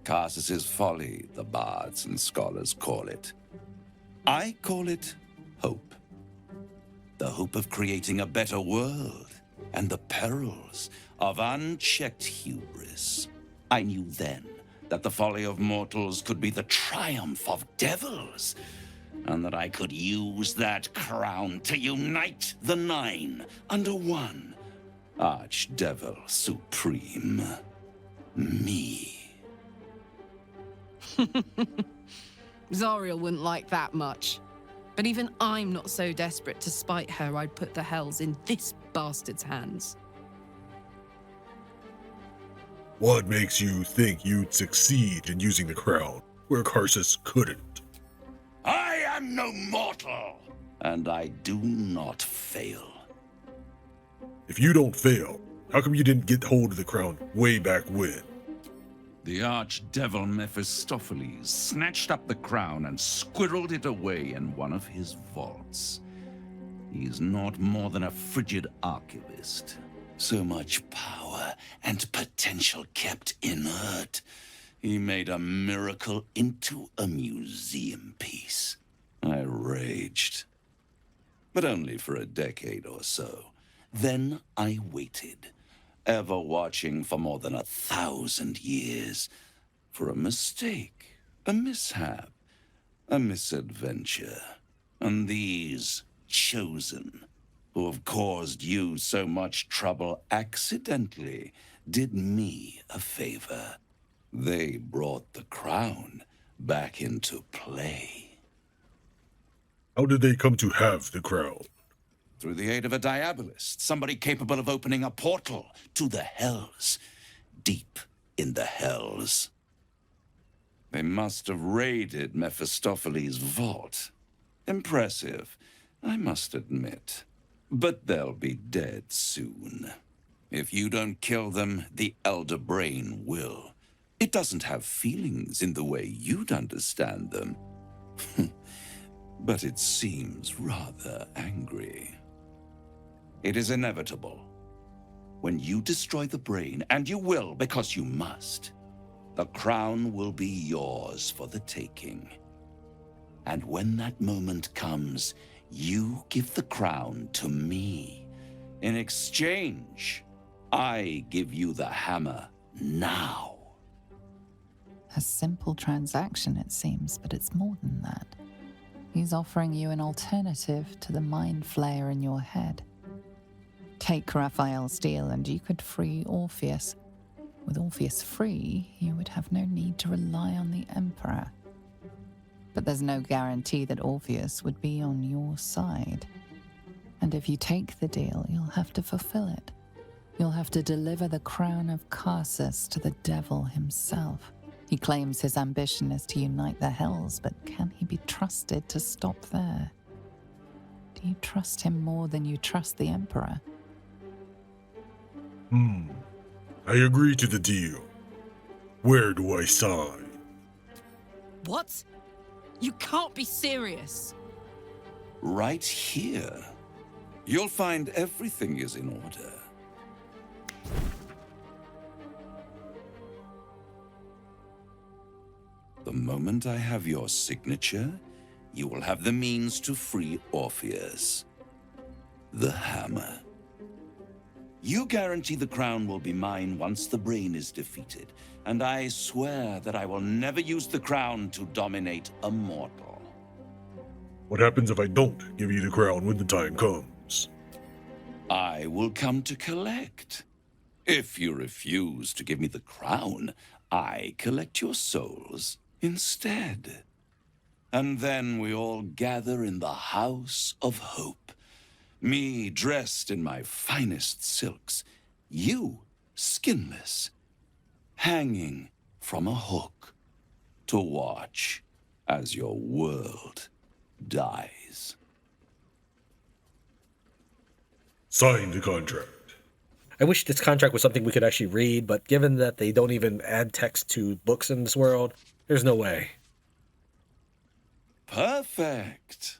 Karsus's folly, the bards and scholars call it. I call it hope. The hope of creating a better world, and the perils of unchecked hubris. I knew then that the folly of mortals could be the triumph of devils, and that I could use that crown to unite the Nine under one Archdevil Supreme. Me. Zariel wouldn't like that much. But even I'm not so desperate to spite her I'd put the hells in this bastard's hands. What makes you think you'd succeed in using the crown where Karsus couldn't? I am no mortal, and I do not fail. If you don't fail, how come you didn't get hold of the crown way back when? The archdevil Mephistopheles snatched up the crown and squirreled it away in one of his vaults. He's not more than a frigid archivist. So much power and potential kept inert. He made a miracle into a museum piece. I raged. But only for a decade or so. Then I waited, ever watching for more than 1,000 years, for a mistake, a mishap, a misadventure. And these chosen, who have caused you so much trouble accidentally, did me a favor. They brought the crown back into play. How did they come to have the crown? Through the aid of a diabolist, somebody capable of opening a portal to the hells, deep in the hells. They must have raided Mephistopheles' vault. Impressive, I must admit. But they'll be dead soon. If you don't kill them, the Elder Brain will. It doesn't have feelings in the way you'd understand them. But it seems rather angry. It is inevitable. When you destroy the brain, and you will because you must, the crown will be yours for the taking. And when that moment comes, you give the crown to me. In exchange, I give you the hammer now. A simple transaction, it seems, but it's more than that. He's offering you an alternative to the mind flayer in your head. Take Raphael's deal and you could free Orpheus. With Orpheus free, you would have no need to rely on the Emperor. But there's no guarantee that Orpheus would be on your side. And if you take the deal, you'll have to fulfill it. You'll have to deliver the crown of Karsus to the devil himself. He claims his ambition is to unite the Hells, but can he be trusted to stop there? Do you trust him more than you trust the Emperor? I agree to the deal. Where do I sign? What? You can't be serious. Right here. You'll find everything is in order. The moment I have your signature, you will have the means to free Orpheus. The hammer. You guarantee the crown will be mine once the brain is defeated, and I swear that I will never use the crown to dominate a mortal. What happens if I don't give you the crown when the time comes? I will come to collect. If you refuse to give me the crown, I collect your souls instead. And then we all gather in the House of Hope. Me dressed in my finest silks, you skinless, hanging from a hook to watch as your world dies. Sign the contract. I wish this contract was something we could actually read, but given that they don't even add text to books in this world, there's no way. Perfect.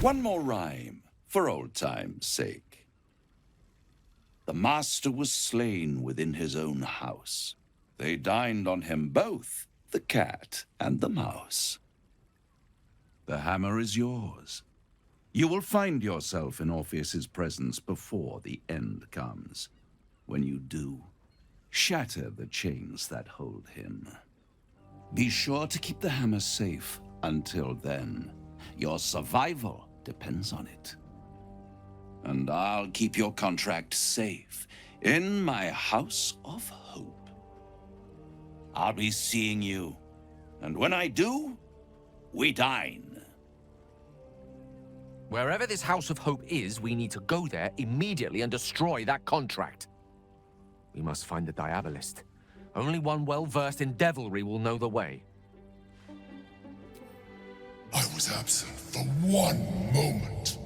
One more rhyme, for old time's sake. The master was slain within his own house. They dined on him both, the cat and the mouse. The hammer is yours. You will find yourself in Orpheus's presence before the end comes. When you do, shatter the chains that hold him. Be sure to keep the hammer safe until then. Your survival depends on it. And I'll keep your contract safe in my House of Hope. I'll be seeing you, and when I do, we dine. Wherever this House of Hope is, we need to go there immediately and destroy that contract. We must find the Diabolist. Only one well-versed in devilry will know the way. I was absent for one moment.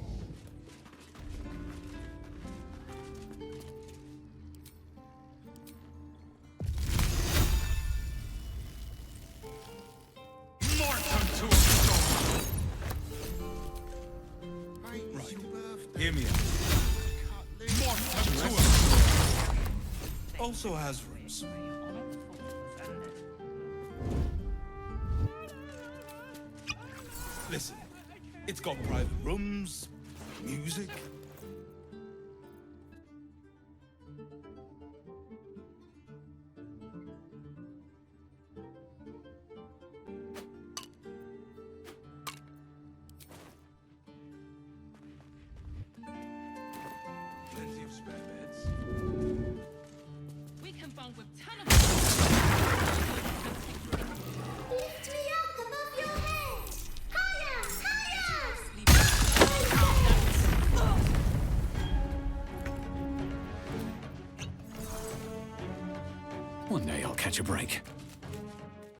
Hear me out. Also has rooms. Listen, it's got private rooms, music. Plenty of spare beds. We can bunk with ton of Lift me up above your head! Higher! Higher! One day I'll catch a break.